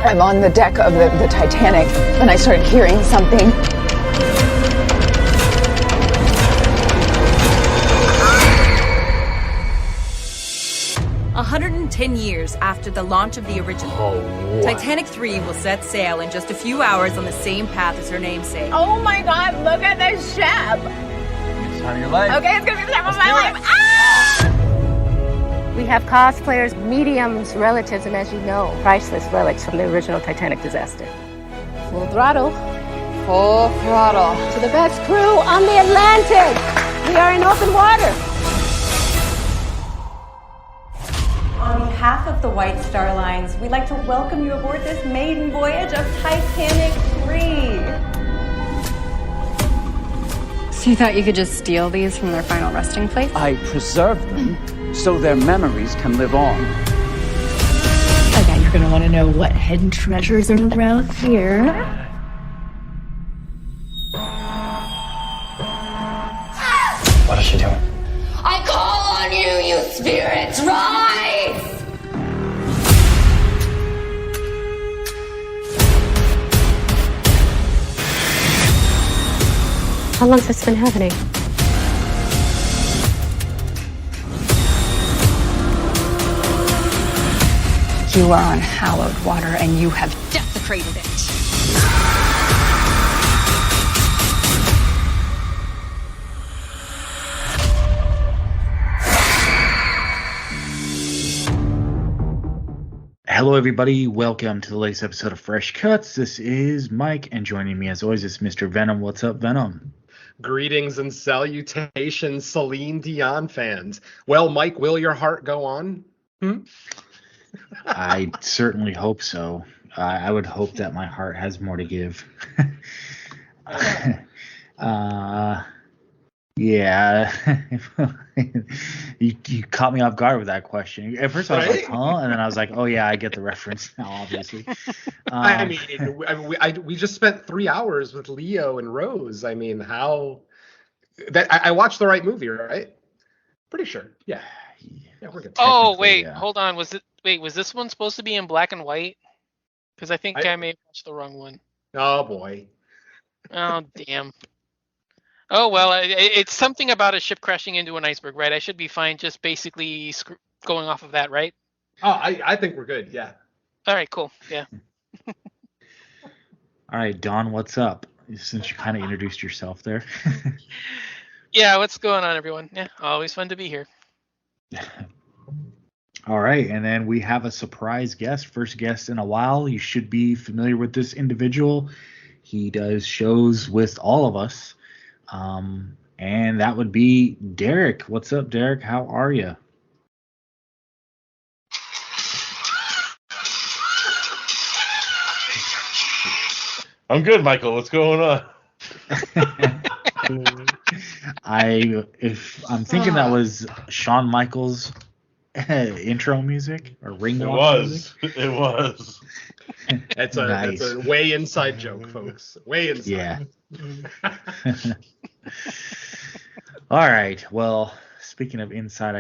I'm on the deck of the Titanic when I started hearing something. 110 years after the launch of the original, Titanic III will set sail in just a few hours on the same path as her namesake. Oh my God, look at this ship! It's time of your life. Okay, it's gonna be the time of my life. Ah! We have cosplayers, mediums, relatives, and as you know, priceless relics from the original Titanic disaster. Full throttle. Full throttle. To the best crew on the Atlantic. We are in open water. On behalf of the White Star Lines, we'd like to welcome you aboard this maiden voyage of Titanic III. So you thought you could just steal these from their final resting place? I preserve them so their memories can live on. I bet you're gonna want to know what hidden treasures are around here. What is she doing? I call on you, you spirits, rise! How long has this been happening? You are on hallowed water and you have desecrated it. Hello, everybody. Welcome to the latest episode of Fresh Cuts. This is Mike, and joining me, as always, is Mr. Venom. What's up, Venom? Greetings and salutations, Celine Dion fans. Well, Mike, will your heart go on? I certainly hope so. I would hope that my heart has more to give. Yeah. you caught me off guard with that question. At first I was like, huh? And then I was like, oh yeah, I get the reference now, obviously. I mean, we just spent 3 hours with Leo and Rose. I mean, how... I watched the right movie, right? Pretty sure. Yeah, we're good. Oh, wait, yeah. Hold on. Was this one supposed to be in black and white? Because I think I may have watched the wrong one. Oh, boy. Oh, damn. Oh, well, it's something about a ship crashing into an iceberg, right? I should be fine just basically going off of that, right? Oh, I think we're good, yeah. All right, cool, yeah. All right, Dawn, what's up? Since you kind of introduced yourself there. Yeah, what's going on, everyone? Yeah, always fun to be here. All right, and then we have a surprise guest, first guest in a while. You should be familiar with this individual. He does shows with all of us. And that would be Derek. What's up, Derek? How are you? I'm good, Michael. What's going on? I'm thinking that was Shawn Michaels' intro music or ring walk music. It was. That's Nice. a way inside joke, folks. Way inside. Yeah. All right. Well, speaking of inside,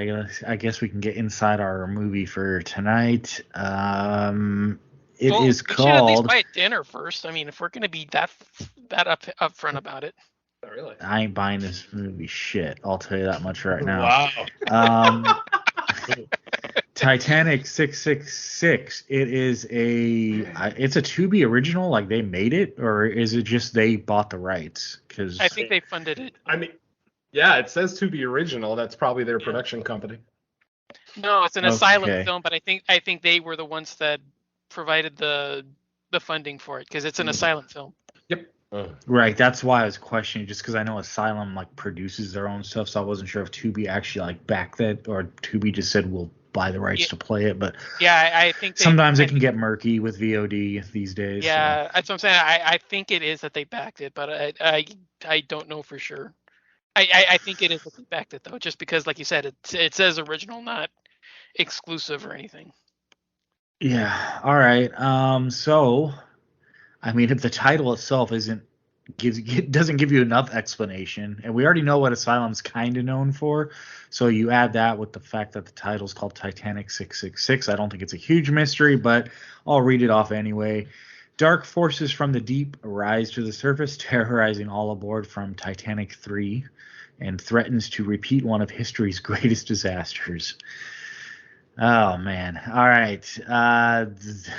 I guess we can get inside our movie for tonight. It is We should at least called. buy dinner first. I mean, if we're going to be that upfront about it. Not really. I ain't buying this movie shit. I'll tell you that much right now. Wow. Titanic 666. It's a Tubi original. Like they made it, or is it just they bought the rights? Because I think they funded it. I mean, yeah, it says to be original. That's probably their production company. No, it's an Asylum Okay. film, but I think they were the ones that provided the funding for it because it's an Asylum film. Yep. right. That's why I was questioning, just because I know Asylum like produces their own stuff, so I wasn't sure if Tubi actually like backed that, or Tubi just said we'll buy the rights to play it. But Yeah, I think sometimes it can get murky with VOD these days. Yeah, that's what I'm saying. I think it is that they backed it, but I don't know for sure. I think it is that they backed it though, just because, like you said, it says original, not exclusive or anything. Yeah. All right. So, I mean, if the title itself isn't doesn't give you enough explanation, and we already know what Asylum's kind of known for. So you add that with the fact that the title's called Titanic 666. I don't think it's a huge mystery, but I'll read it off anyway. Dark forces from the deep rise to the surface, terrorizing all aboard from Titanic III, and threatens to repeat one of history's greatest disasters. Oh, man. All right.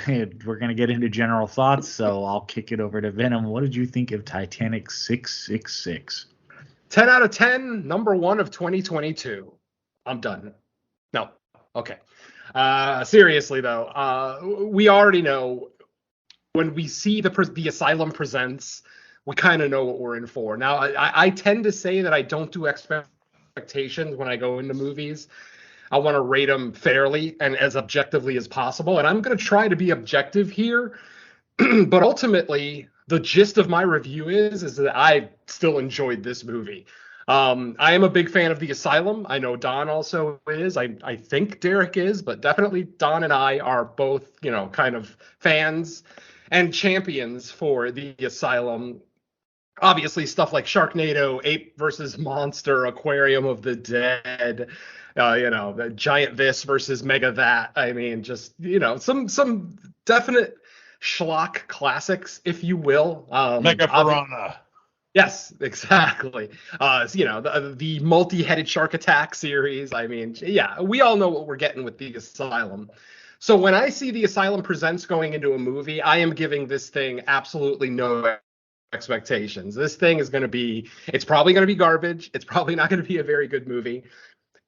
We're going to get into general thoughts, so I'll kick it over to Venom. What did you think of Titanic 666? 10 out of 10, number one of 2022. I'm done. No. Okay. Seriously, though, we already know when we see the Asylum Presents, we kind of know what we're in for. Now, I tend to say that I don't do expectations when I go into movies. I want to rate them fairly and as objectively as possible. And I'm going to try to be objective here. But ultimately, the gist of my review is that I still enjoyed this movie. I am a big fan of The Asylum. I know Don also is. I think Derek is, but definitely Don and I are both, kind of fans and champions for The Asylum. Obviously, stuff like Sharknado, Ape versus Monster, Aquarium of the Dead, the Giant This versus Mega That. I mean, just, some definite schlock classics, if you will. Mega Piranha. Yes, exactly. The multi-headed shark attack series. I mean, yeah, we all know what we're getting with The Asylum. So when I see The Asylum Presents going into a movie, I am giving this thing absolutely no expectations. This thing is it's probably going to be garbage. It's probably not going to be a very good movie.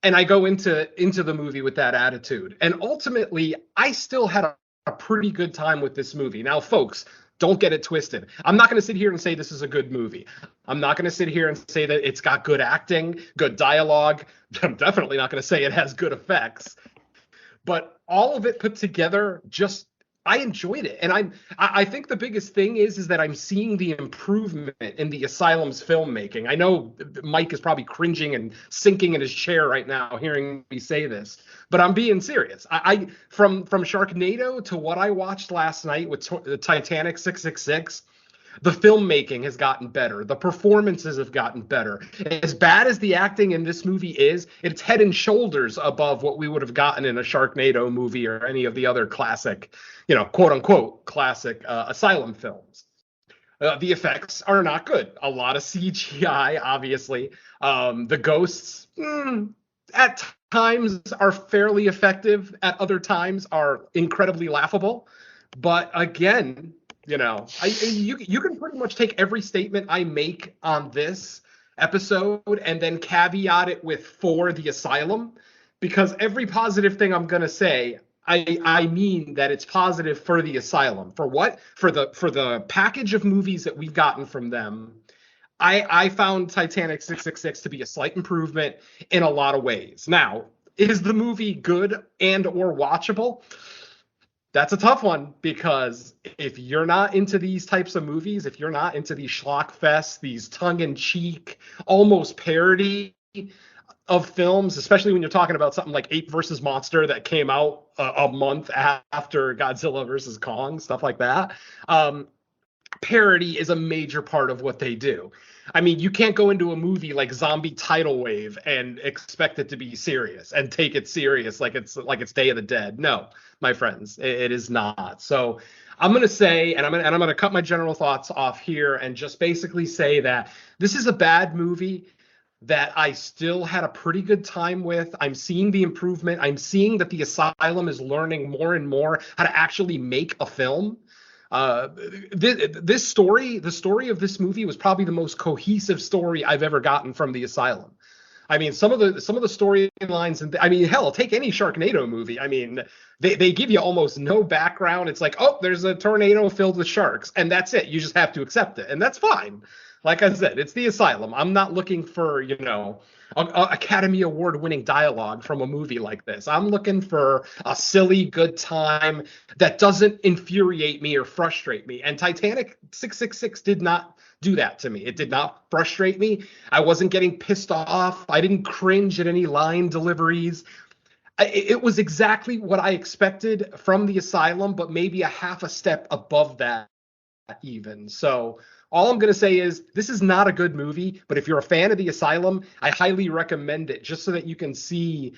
And I go into the movie with that attitude. And ultimately, I still had a pretty good time with this movie. Now, folks, don't get it twisted. I'm not going to sit here and say this is a good movie. I'm not going to sit here and say that it's got good acting, good dialogue. I'm definitely not going to say it has good effects. But all of it put together, I enjoyed it. And I think the biggest thing is that I'm seeing the improvement in the Asylum's filmmaking. I know Mike is probably cringing and sinking in his chair right now hearing me say this, but I'm being serious. From Sharknado to what I watched last night with the Titanic 666, the filmmaking has gotten better. The performances have gotten better. As bad as the acting in this movie is, it's head and shoulders above what we would have gotten in a Sharknado movie or any of the other classic, quote unquote, classic Asylum films. The effects are not good. A lot of CGI, obviously. The ghosts, at times are fairly effective. At other times are incredibly laughable. But again, you can pretty much take every statement I make on this episode and then caveat it with for The Asylum, because every positive thing I'm going to say, I mean that it's positive for The Asylum. For what? For the package of movies that we've gotten from them. I found Titanic 666 to be a slight improvement in a lot of ways. Now, is the movie good and or watchable? That's a tough one, because if you're not into these types of movies, if you're not into these schlock fests, these tongue-in-cheek, almost parody of films, especially when you're talking about something like Ape versus Monster that came out a month after Godzilla versus Kong, stuff like that, parody is a major part of what they do. I mean, you can't go into a movie like Zombie Tidal Wave and expect it to be serious and take it serious like it's Day of the Dead. No, my friends, it is not. So I'm going to say, and I'm going to cut my general thoughts off here and just basically say that this is a bad movie that I still had a pretty good time with. I'm seeing the improvement. I'm seeing that the Asylum is learning more and more how to actually make a film. The story of this movie was probably the most cohesive story I've ever gotten from the Asylum. I mean, some of the storylines, and I mean, hell, take any Sharknado movie. I mean, they give you almost no background. It's like, oh, there's a tornado filled with sharks, and that's it. You just have to accept it, and that's fine. Like I said, it's the Asylum. I'm not looking for, Academy Award winning dialogue from a movie like this. I'm looking for a silly good time that doesn't infuriate me or frustrate me. And Titanic 666 did not do that to me. It did not frustrate me. I wasn't getting pissed off. I didn't cringe at any line deliveries. It was exactly what I expected from the Asylum, but maybe a half a step above that even. So All I'm going to say is this is not a good movie, but if you're a fan of the Asylum, I highly recommend it just so that you can see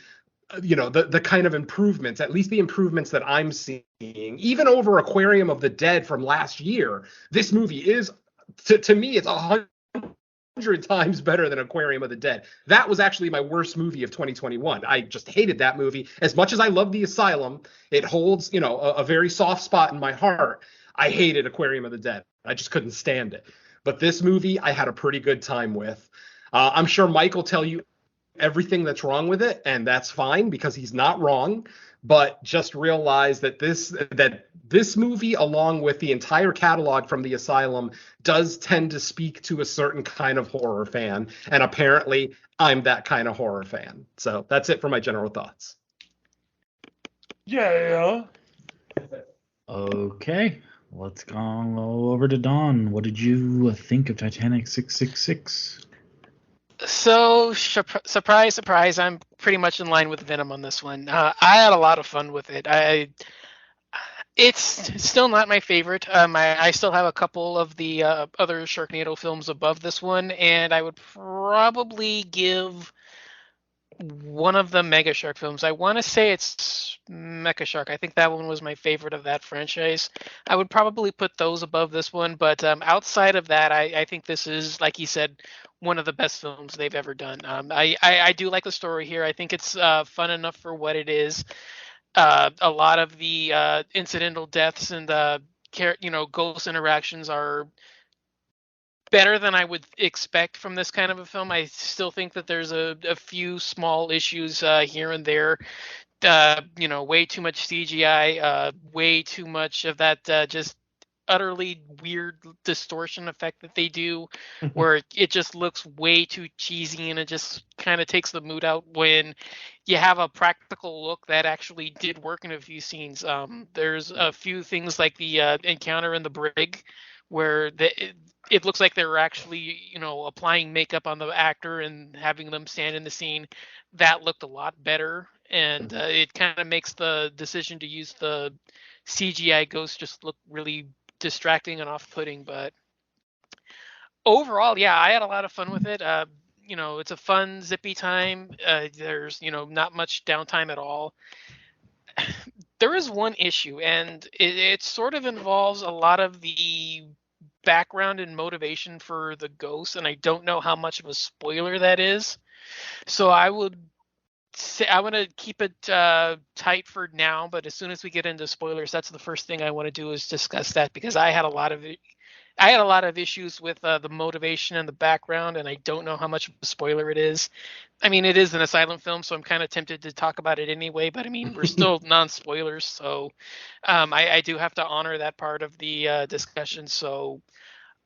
the kind of improvements, at least the improvements that I'm seeing, even over Aquarium of the Dead from last year. This movie is, to me, it's 100 times better than Aquarium of the Dead. That was actually my worst movie of 2021. I just hated that movie. As much as I love the Asylum, it holds, a very soft spot in my heart. I hated Aquarium of the Dead. I just couldn't stand it. But this movie, I had a pretty good time with. I'm sure Mike will tell you everything that's wrong with it, and that's fine because he's not wrong. But just realize that this movie, along with the entire catalog from the Asylum, does tend to speak to a certain kind of horror fan, and apparently I'm that kind of horror fan. So that's it for my general thoughts. Yeah. Okay, let's go over to Don. What did you think of Titanic 666? So, surprise, surprise, I'm pretty much in line with Venom on this one. I had a lot of fun with it. It's still not my favorite. I still have a couple of the other Sharknado films above this one, and I would probably give one of the Mega Shark films. I want to say it's Mecha Shark. I think that one was my favorite of that franchise. I would probably put those above this one, but outside of that, I think this is, like he said, one of the best films they've ever done. I do like the story here. I think it's fun enough for what it is. A lot of the incidental deaths and ghost interactions are better than I would expect from this kind of a film. I still think that there's a few small issues here and there. Way too much CGI, way too much of that just utterly weird distortion effect that they do, where it just looks way too cheesy, and it just kind of takes the mood out when you have a practical look that actually did work in a few scenes. There's a few things like the encounter in the brig where it looks like they're actually, applying makeup on the actor and having them stand in the scene. That looked a lot better, and it kind of makes the decision to use the CGI ghost just look really distracting and off-putting. But overall, yeah, I had a lot of fun with it. It's a fun, zippy time. There's, not much downtime at all. There is one issue, and it sort of involves a lot of the background and motivation for the ghost, and I don't know how much of a spoiler that is. So I would say I want to keep it tight for now, but as soon as we get into spoilers, that's the first thing I want to do is discuss that, because I had a lot of issues with the motivation and the background, and I don't know how much of a spoiler it is. I mean, it is an Asylum film, so I'm kind of tempted to talk about it anyway, but I mean, we're still non-spoilers, so I do have to honor that part of the discussion. So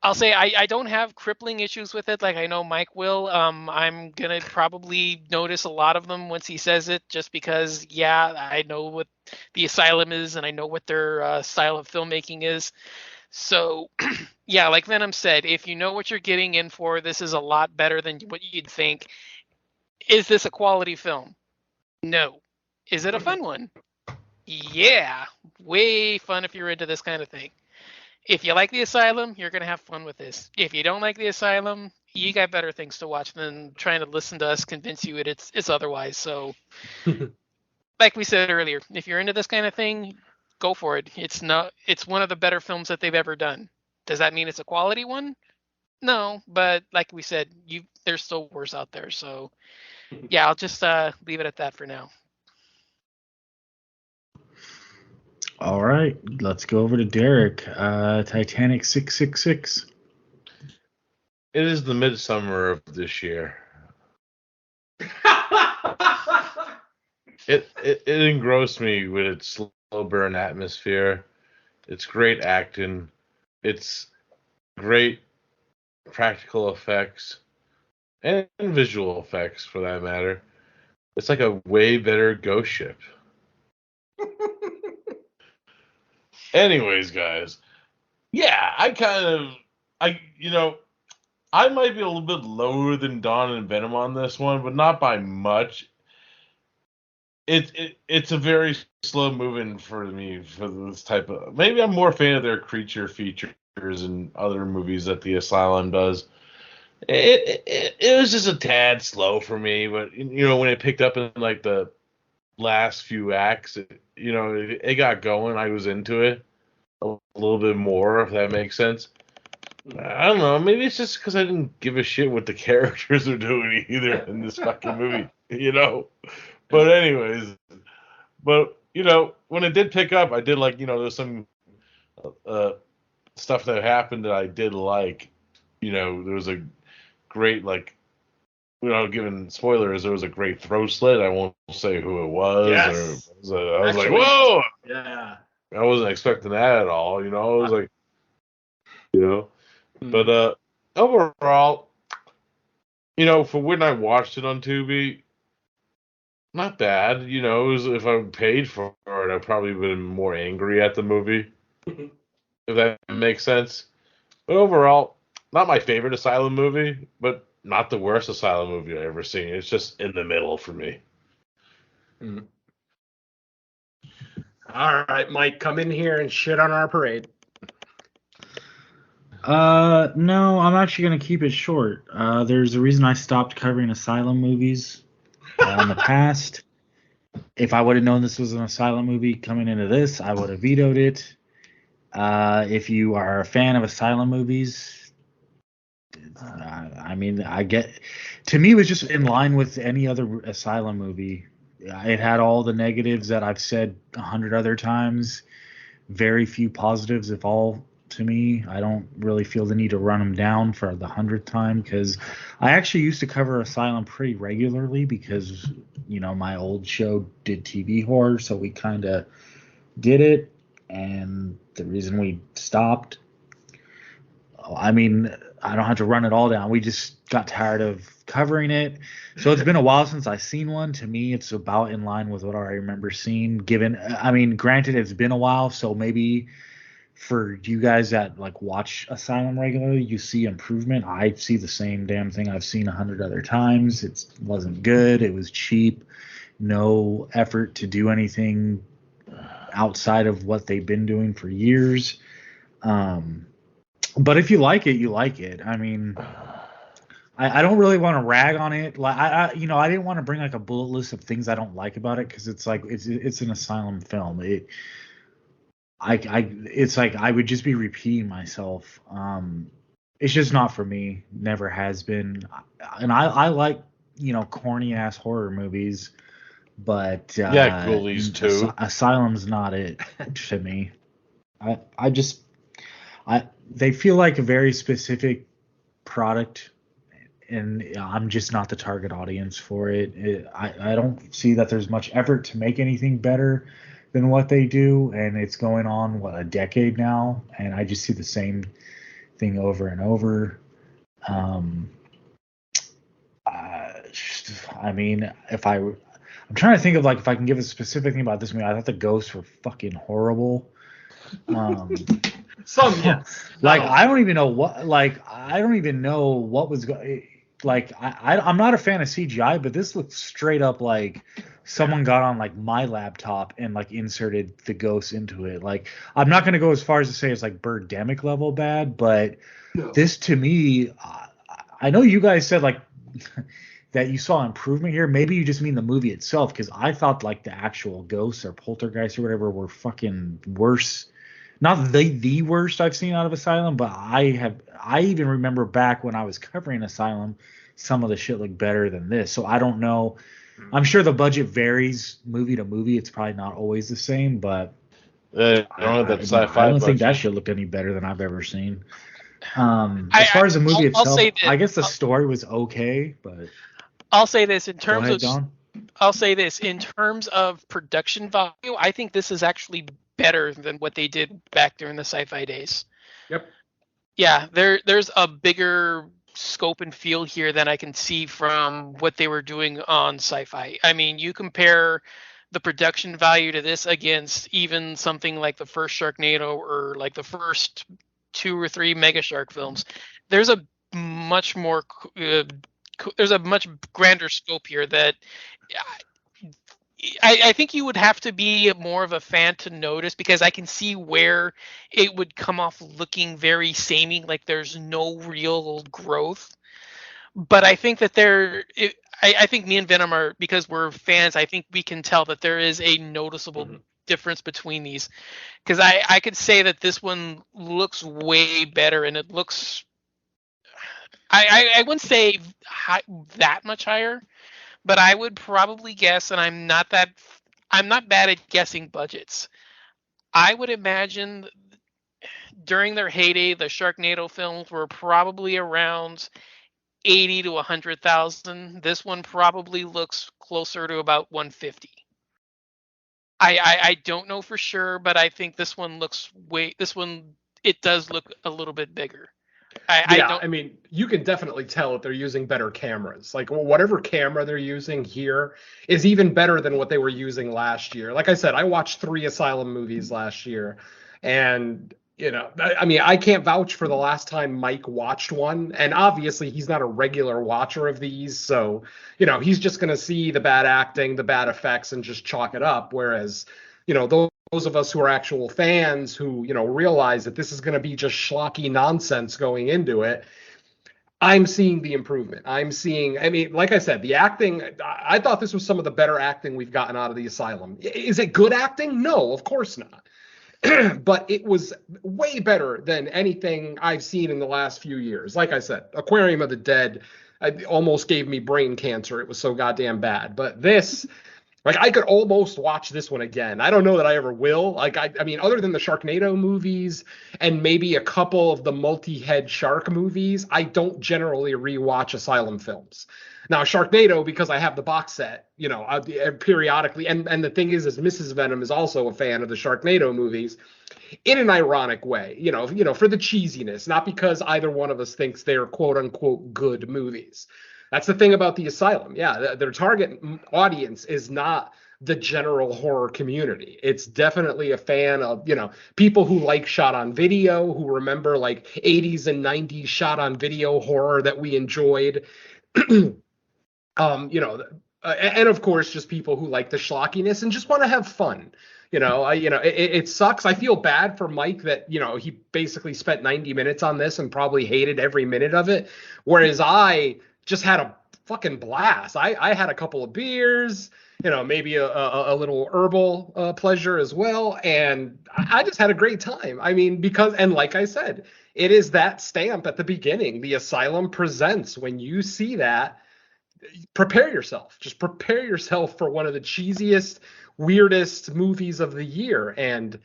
I'll say I don't have crippling issues with it like I know Mike will. I'm going to probably notice a lot of them once he says it, just because, yeah, I know what the Asylum is, and I know what their style of filmmaking is. So, yeah, like Venom said, if you know what you're getting in for, this is a lot better than what you'd think. Is this a quality film? No. Is it a fun one? Yeah. Way fun if you're into this kind of thing. If you like the Asylum, you're going to have fun with this. If you don't like the Asylum, you got better things to watch than trying to listen to us convince you it's otherwise. So, like we said earlier, if you're into this kind of thing, go for it. It's one of the better films that they've ever done. Does that mean it's a quality one? No, but like we said, there's still worse out there. So, yeah, I'll just leave it at that for now. All right, let's go over to Derek. Titanic 666. It is the midsummer of this year. It engrossed me with its slow burn atmosphere. It's great acting. It's great practical effects and visual effects, for that matter. It's like a way better ghost ship. Anyways, guys, yeah, I might be a little bit lower than Dawn and Venom on this one, but not by much. It's a very slow moving for me for this type of. Maybe I'm more a fan of their creature features and other movies that the Asylum does. It was just a tad slow for me, but when it picked up in like the last few acts, it got going. I was into it a little bit more, if that makes sense. I don't know. Maybe it's just because I didn't give a shit what the characters are doing either in this fucking movie, But anyways, when it did pick up, I did like, there's some stuff that happened that I did like. There was a great, like, without giving spoilers, there was a great throw slit. I won't say who it was. Yes. I was like, whoa! Yeah. I wasn't expecting that at all. I was like, But overall, for when I watched it on Tubi, not bad. It was, if I paid for it, I'd probably been more angry at the movie, if that makes sense. But overall, not my favorite Asylum movie, but not the worst Asylum movie I've ever seen. It's just in the middle for me. All right, Mike, come in here and shit on our parade. No, I'm actually going to keep it short. There's a reason I stopped covering Asylum movies in the past. If I would have known this was an Asylum movie coming into this, I would have vetoed it. If you are a fan of Asylum movies, to me, it was just in line with any other Asylum movie. It had all the negatives that I've said 100 other times, very few positives, if all. To me, I don't really feel the need to run them down for the 100th time, because I actually used to cover Asylum pretty regularly because, my old show did TV horror, so we kind of did it. And the reason we stopped, I don't have to run it all down. We just got tired of covering it. So it's been a while since I've seen one. To me, it's about in line with what I remember seeing. Granted, it's been a while, so maybe for you guys that like watch Asylum regularly, you see improvement. I see the same damn thing I've seen 100 other times. It wasn't good. It was cheap. No effort to do anything outside of what they've been doing for years. But if you like it, you like it. I don't really want to rag on it. Like I didn't want to bring like a bullet list of things I don't like about it, because it's like it's an Asylum film. It's like I would just be repeating myself. It's just not for me. Never has been. And I like corny ass horror movies, but Ghoulies too. Asylum's not it to me. They feel like a very specific product, and I'm just not the target audience for it. I don't see that there's much effort to make anything better than what they do, and it's going on a decade now, and I just see the same thing over and over. I'm trying to think of like if I can give a specific thing about this movie. I thought the ghosts were fucking horrible. Some, yes. Like I don't even know what was going. Like I'm not a fan of CGI, but this looks straight up like someone got on like my laptop and like inserted the ghosts into it. Like I'm not going to go as far as to say it's like Birdemic level bad, but this to me, I know you guys said like that you saw improvement here. Maybe you just mean the movie itself, because I thought like the actual ghosts or poltergeists or whatever were fucking worse. Not the worst I've seen out of Asylum, but I even remember back when I was covering Asylum, some of the shit looked better than this. So I don't know. I'm sure the budget varies movie to movie. It's probably not always the same, but I don't think that shit looked any better than I've ever seen. As far as the movie itself, I guess the story was okay, but I'll say this in terms of John. I'll say this in terms of production value. I think this is actually better than what they did back during the sci-fi days. Yep. Yeah, there's a bigger scope and feel here than I can see from what they were doing on sci-fi. You compare the production value to this against even something like the first Sharknado or like the first 2 or 3 Mega Shark films. There's a much grander scope here that I think you would have to be more of a fan to notice, because I can see where it would come off looking very samey, like there's no real growth. But I think that I think me and Venom are, because we're fans, I think we can tell that there is a noticeable difference between these. Because I could say that this one looks way better, and it looks, I wouldn't say that much higher, but I would probably guess, and I'm not bad at guessing budgets. I would imagine during their heyday, the Sharknado films were probably around 80 to 100,000. This one probably looks closer to about 150. I don't know for sure, but I think this one it does look a little bit bigger. I mean, you can definitely tell that they're using better cameras. Like, whatever camera they're using here is even better than what they were using last year. Like I said, I watched 3 Asylum movies last year, and I mean, I can't vouch for the last time Mike watched one, and obviously he's not a regular watcher of these, so he's just going to see the bad acting, the bad effects, and just chalk it up. Whereas, those of us who are actual fans who realize that this is going to be just schlocky nonsense going into it, I'm seeing the improvement. I mean, like I said, the acting, I thought this was some of the better acting we've gotten out of the Asylum. Is it good acting? No, of course not. But it was way better than anything I've seen in the last few years. Like I said, Aquarium of the Dead almost gave me brain cancer. It was so goddamn bad. But this, like, I could almost watch this one again. I don't know that I ever will. Like, I mean, other than the Sharknado movies and maybe a couple of the multi-head shark movies, I don't generally rewatch Asylum films. Now, Sharknado, because I have the box set, periodically, and the thing is Mrs. Venom is also a fan of the Sharknado movies in an ironic way, for the cheesiness, not because either one of us thinks they're quote unquote good movies. That's the thing about the Asylum. Yeah, their target audience is not the general horror community. It's definitely a fan of, people who like shot on video, who remember like 80s and 90s shot on video horror that we enjoyed. And of course, just people who like the schlockiness and just want to have fun. It sucks. I feel bad for Mike that, he basically spent 90 minutes on this and probably hated every minute of it. Whereas I just had a fucking blast. I had a couple of beers, maybe a little herbal pleasure as well. And I just had a great time. I mean, and like I said, it is that stamp at the beginning. The Asylum presents. When you see that, prepare yourself. Just prepare yourself for one of the cheesiest, weirdest movies of the year. And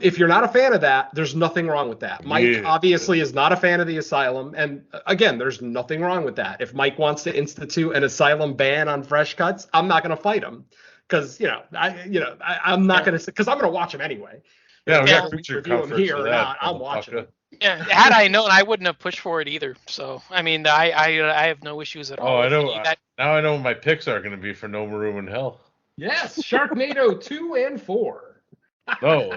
if you're not a fan of that, there's nothing wrong with that. Mike obviously is not a fan of the Asylum, and again, there's nothing wrong with that. If Mike wants to institute an Asylum ban on fresh cuts, I'm not going to fight him, because I'm not going to, because I'm going to watch him anyway. Yeah, we got review him here or not, I'm watching him. Yeah, had I known, I wouldn't have pushed for it either. So, I mean, I have no issues at all. Oh, I know. Now I know what my picks are going to be for No More Room in Hell. Yes, Sharknado 2 and 4. No.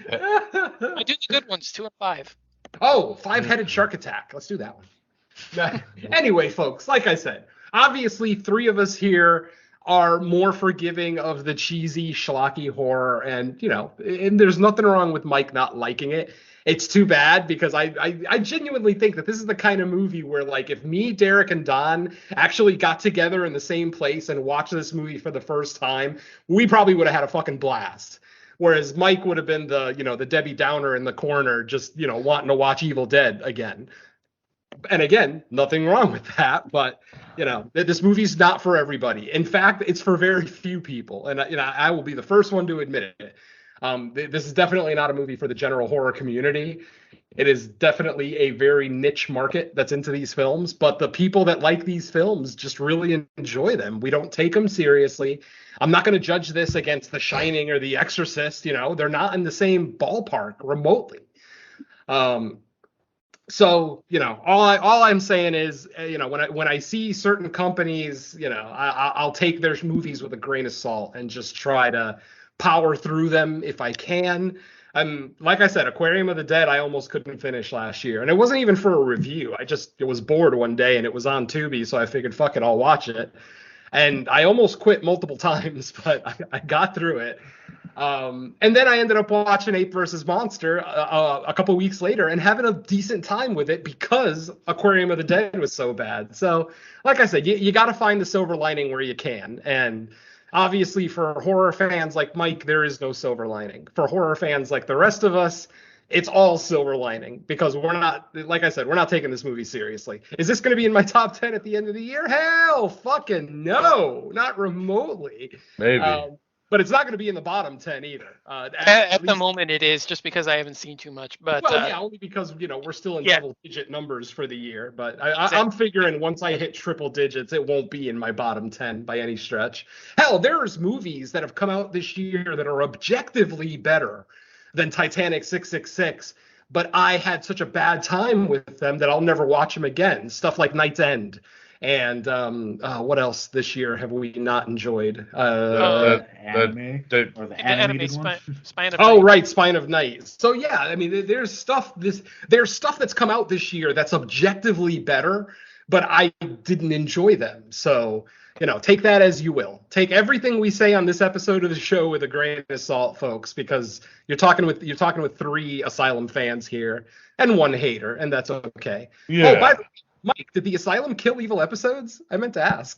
I do the good ones, 2 and 5. Oh, 5-headed shark attack. Let's do that one. Anyway, folks, like I said, obviously 3 of us here are more forgiving of the cheesy, schlocky horror, and and there's nothing wrong with Mike not liking it. It's too bad, because I genuinely think that this is the kind of movie where, like, if me, Derek, and Don actually got together in the same place and watched this movie for the first time, we probably would have had a fucking blast. Whereas Mike would have been the Debbie Downer in the corner, just wanting to watch Evil Dead again. And again, nothing wrong with that, but this movie's not for everybody. In fact, it's for very few people, and I will be the first one to admit it. This is definitely not a movie for the general horror community. It is definitely a very niche market that's into these films, but the people that like these films just really enjoy them. We don't take them seriously. I'm not going to judge this against The Shining or The Exorcist. They're not in the same ballpark remotely. So, all I'm saying is, when I see certain companies, I'll take their movies with a grain of salt and just try to power through them if I can. Like I said, Aquarium of the Dead, I almost couldn't finish last year. And it wasn't even for a review. I was bored one day and it was on Tubi, so I figured, fuck it, I'll watch it. And I almost quit multiple times, but I got through it. And then I ended up watching Ape versus Monster a couple weeks later and having a decent time with it because Aquarium of the Dead was so bad. So, like I said, you got to find the silver lining where you can. And obviously, for horror fans like Mike, there is no silver lining. For horror fans like the rest of us, it's all silver lining because we're not, like I said, we're not taking this movie seriously. Is this going to be in my top 10 at the end of the year? Hell fucking no, not remotely. Maybe. But it's not going to be in the bottom 10 either. At the moment, it is just because I haven't seen too much. But well, yeah, only because we're still in double-digit numbers for the year. But I'm figuring once I hit triple digits, it won't be in my bottom 10 by any stretch. Hell, there's movies that have come out this year that are objectively better than Titanic 666, but I had such a bad time with them that I'll never watch them again. Stuff like Night's End. And what else this year have we not enjoyed? Anime or the animated one? Spine of Oh, Night. right, Spine of Night. So yeah, I mean, there's stuff that's come out this year that's objectively better, but I didn't enjoy them. So take that as you will. Take everything we say on this episode of the show with a grain of salt, folks, because you're talking with 3 Asylum fans here and 1 hater, and that's okay. Yeah. Oh, by the way, Mike, did the Asylum kill evil episodes? I meant to ask.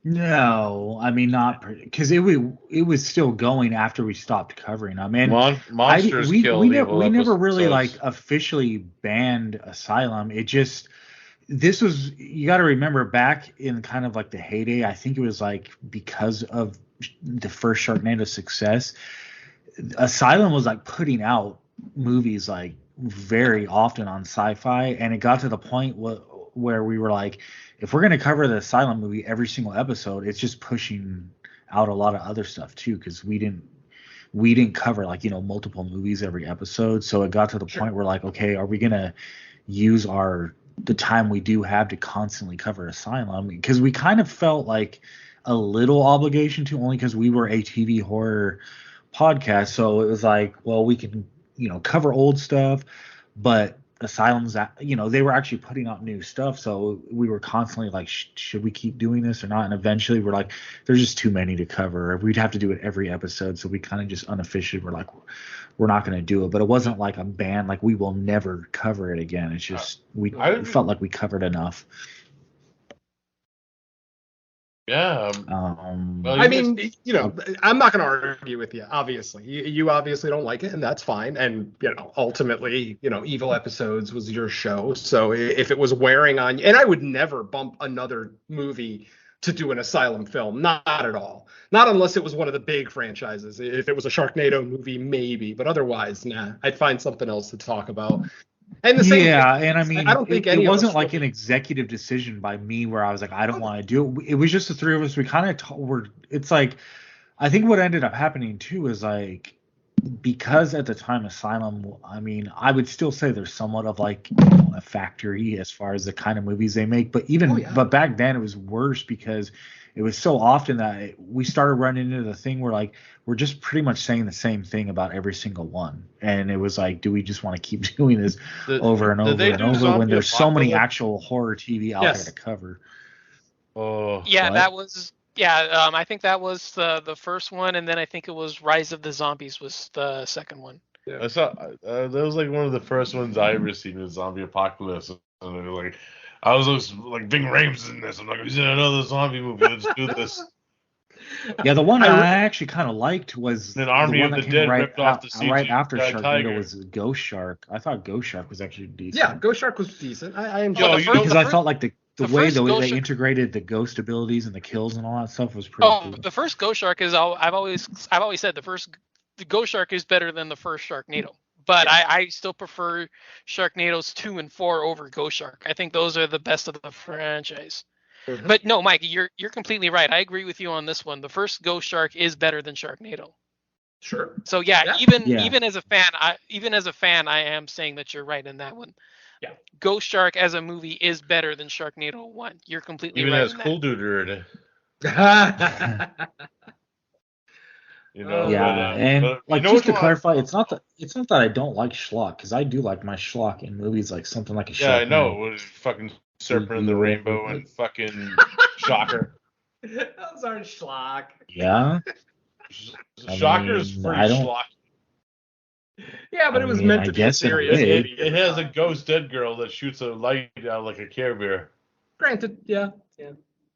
No, I mean not because it was still going after we stopped covering them. And Monsters killed we evil never really episodes. officially banned Asylum. It just this was you got to remember back in kind of like the heyday. I think it was like because of the first Sharknado success, Asylum was like putting out movies like very often on Sci-Fi, and it got to the point where we were like, if we're going to cover the Asylum movie every single episode, it's just pushing out a lot of other stuff too, because we didn't cover like multiple movies every episode. So it got to the point where like, okay, are we going to use the time we do have to constantly cover Asylum? Because we kind of felt like a little obligation to, only because we were a TV horror podcast. So it was like, well, we can cover old stuff, but Asylum's they were actually putting out new stuff, so we were constantly like, should we keep doing this or not? And eventually we're like, there's just too many to cover. We'd have to do it every episode, so we kind of just unofficially were like, we're not going to do it. But it wasn't like a ban, like we will never cover it again. It's just we felt like we covered enough. Yeah. I mean, I'm not going to argue with you. Obviously, you obviously don't like it, and that's fine. And ultimately, Evil Episodes was your show, so if it was wearing on you, and I would never bump another movie to do an Asylum film, not at all. Not unless it was one of the big franchises. If it was a Sharknado movie, maybe, but otherwise, nah. I'd find something else to talk about. And the same thing, and I mean, I don't think it wasn't like an executive decision by me where I was like, I don't want to do it. It was just the 3 of us. We kind of were. It's like, I think what ended up happening too is like, because at the time Asylum, I mean, I would still say they're somewhat of like a factory as far as the kind of movies they make. But but back then it was worse because it was so often that we started running into the thing where like we're just pretty much saying the same thing about every single one, and it was like, do we just want to keep doing this over and over and over when there's so many actual horror TV out there to cover? Oh yeah, that was I think that was the first one, and then I think it was Rise of the Zombies was the second one. Yeah. I saw that was like one of the first ones I ever seen with Zombie Apocalypse, and they're like, I was like, Bing Rames in this. I'm like, he's in another zombie movie. Let's do this. Yeah, the one I actually kind of liked was an Army the one of the that came Dead ripped off the CG right after Sharknado Tiger. was Ghost Shark. I thought Ghost Shark was actually decent. Yeah, Ghost Shark was decent. I enjoyed it. Because I felt like the way they Shark integrated the ghost abilities and the kills and all that stuff was pretty cool. The first Ghost Shark is I've always said the Ghost Shark is better than the first Sharknado. But I still prefer Sharknadoes 2 and 4 over Ghost Shark. I think those are the best of the franchise. Mm-hmm. But no, Mike, you're completely right. I agree with you on this one. The first Ghost Shark is better than Sharknado. Sure. So even as a fan, I am saying that you're right in that one. Yeah. Ghost Shark as a movie is better than Sharknado 1. You're completely even right. has Cool Dude in it. You know, Yeah, and you like know just which to one? clarify, it's not that I don't like schlock, because I do like my schlock in movies like something like a Yeah, I know. Sharknado. With fucking Serpent and the Rainbow and fucking Shocker. Those aren't schlock. Yeah, I Shocker's mean, pretty I don't. schlock. Yeah, but I it was mean, meant I to be a guess in a serious way. movie. It has a ghost dead girl that shoots a light out like a Care Bear. Granted, yeah.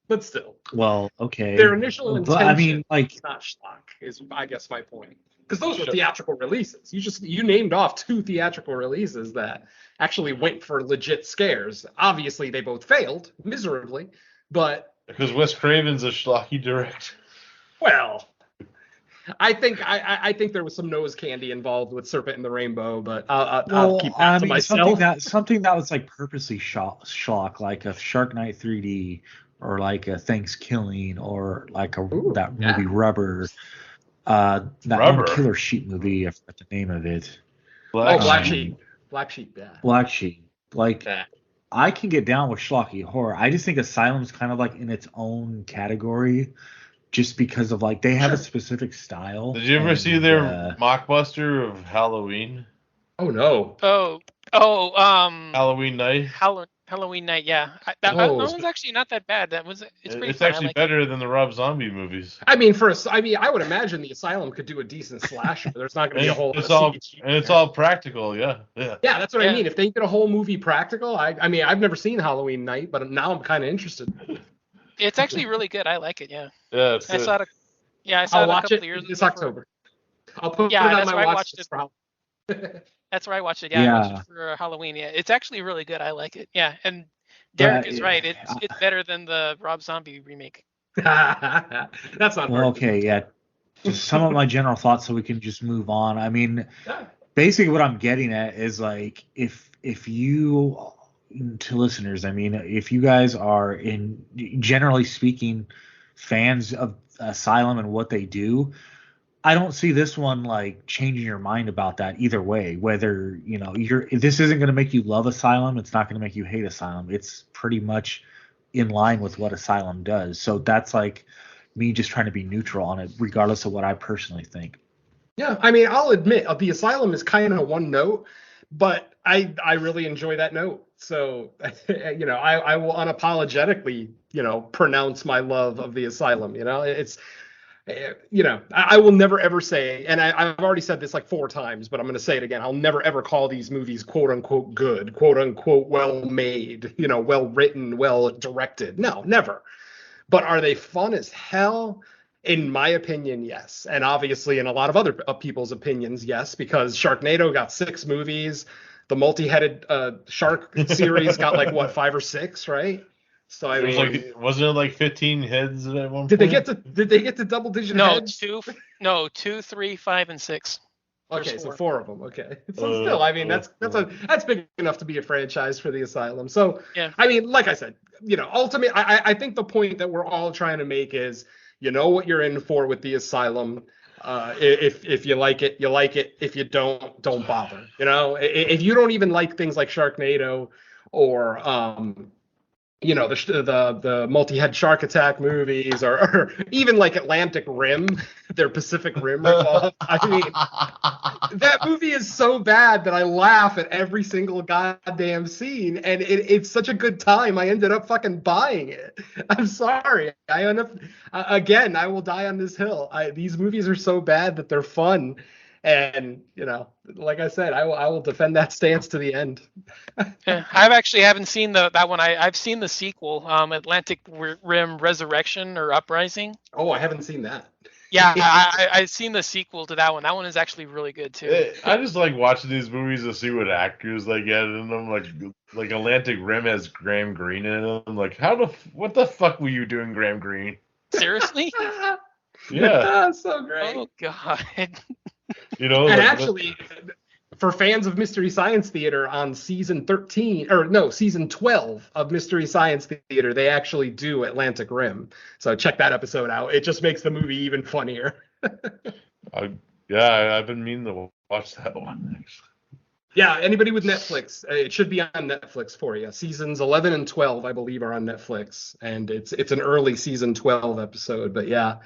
But still, Well, okay, their initial but I intention mean, like, is not schlock, is I guess my point. Because those were theatrical releases. You named off 2 theatrical releases that actually went for legit scares. Obviously, they both failed miserably, but Because Wes Craven's a schlocky director. well, I think there was some nose candy involved with Serpent and the Rainbow, but I'll keep that to myself. something that was like purposely shock, like a Shark Night 3D, or like a Thanksgiving, or like that movie Rubber, that Rubber? one Killer Sheep movie. I forgot the name of it. Black Sheep. Yeah. Black Sheep. Like, Yeah. I can get down with schlocky horror. I just think Asylum's kind of like in its own category, just because of like they have a specific style. Did you ever see their mockbuster of Halloween? Oh no. Halloween Night. Halloween Night, yeah. That one's actually not that bad. It's pretty. It's actually better than the Rob Zombie movies. I mean, I would imagine the Asylum could do a decent slasher. There's not going to be a whole. It's all practical, yeah. Yeah, that's what I mean. If they did a whole movie practical, I mean, I've never seen Halloween Night, but now I'm kind of interested. It's actually really good. I like it. Yeah. Yeah, I saw it. I I'll it a watch couple it of years this ago. October. I'll put it Yeah, on that's my where I watch watched list it. That's where I watched it. Yeah, I watched it for Halloween. Yeah, it's actually really good. I like it. Yeah, and Derek is right. It's better than the Rob Zombie remake. That's not well. hard. Okay, yeah. Just some of my general thoughts, so we can just move on. I mean, basically, what I'm getting at is like, if you, to listeners, I mean, if you guys are generally speaking, fans of Asylum and what they do, I don't see this one like changing your mind about that either way. Whether this isn't going to make you love Asylum, it's not going to make you hate Asylum. It's pretty much in line with what Asylum does. So that's like me just trying to be neutral on it, regardless of what I personally think. Yeah, I mean, I'll admit the Asylum is kind of one note, but I really enjoy that note. So I will unapologetically pronounce my love of the Asylum. It's. I will never ever say, and I've already said this like 4 times, but I'm going to say it again. I'll never ever call these movies quote unquote good, quote unquote well made, well written, well directed. No, never. But are they fun as hell? In my opinion, yes. And obviously in a lot of other people's opinions, yes, because Sharknado got 6 movies. The multi-headed shark series got like what, 5 or 6, right? So I mean, wasn't it like 15 heads at one point? Did they get to double digit heads? 2, 3, 5, and 6. Okay, so 4 of them. Okay, so still, I mean, that's big enough to be a franchise for the Asylum. So yeah, I mean, like I said, ultimately, I think the point that we're all trying to make is, you know what you're in for with the Asylum. If you like it, you like it. If you don't bother. If you don't even like things like Sharknado or the multi-head shark attack movies, or even like Atlantic Rim, their Pacific Rim ripoff. I mean, that movie is so bad that I laugh at every single goddamn scene, and it's such a good time. I ended up fucking buying it. I'm sorry. I will die on this hill. These movies are so bad that they're fun. And like I said, I will defend that stance to the end. Yeah, I actually haven't seen that one. I've seen the sequel, Atlantic Rim Resurrection or Uprising. Oh, I haven't seen that. Yeah, I've seen the sequel to that one. That one is actually really good too. I just like watching these movies to see what actors they get in them. Like Atlantic Rim has Graham Greene in it. I'm like, what the fuck were you doing, Graham Greene? Seriously? Yeah. So great. Oh God. And actually, for fans of Mystery Science Theater, on season 12 of Mystery Science Theater, they actually do Atlantic Rim. So check that episode out. It just makes the movie even funnier. I've been meaning to watch that one, actually. Yeah, anybody with Netflix, it should be on Netflix for you. Seasons 11 and 12, I believe, are on Netflix. And it's an early season 12 episode. But yeah.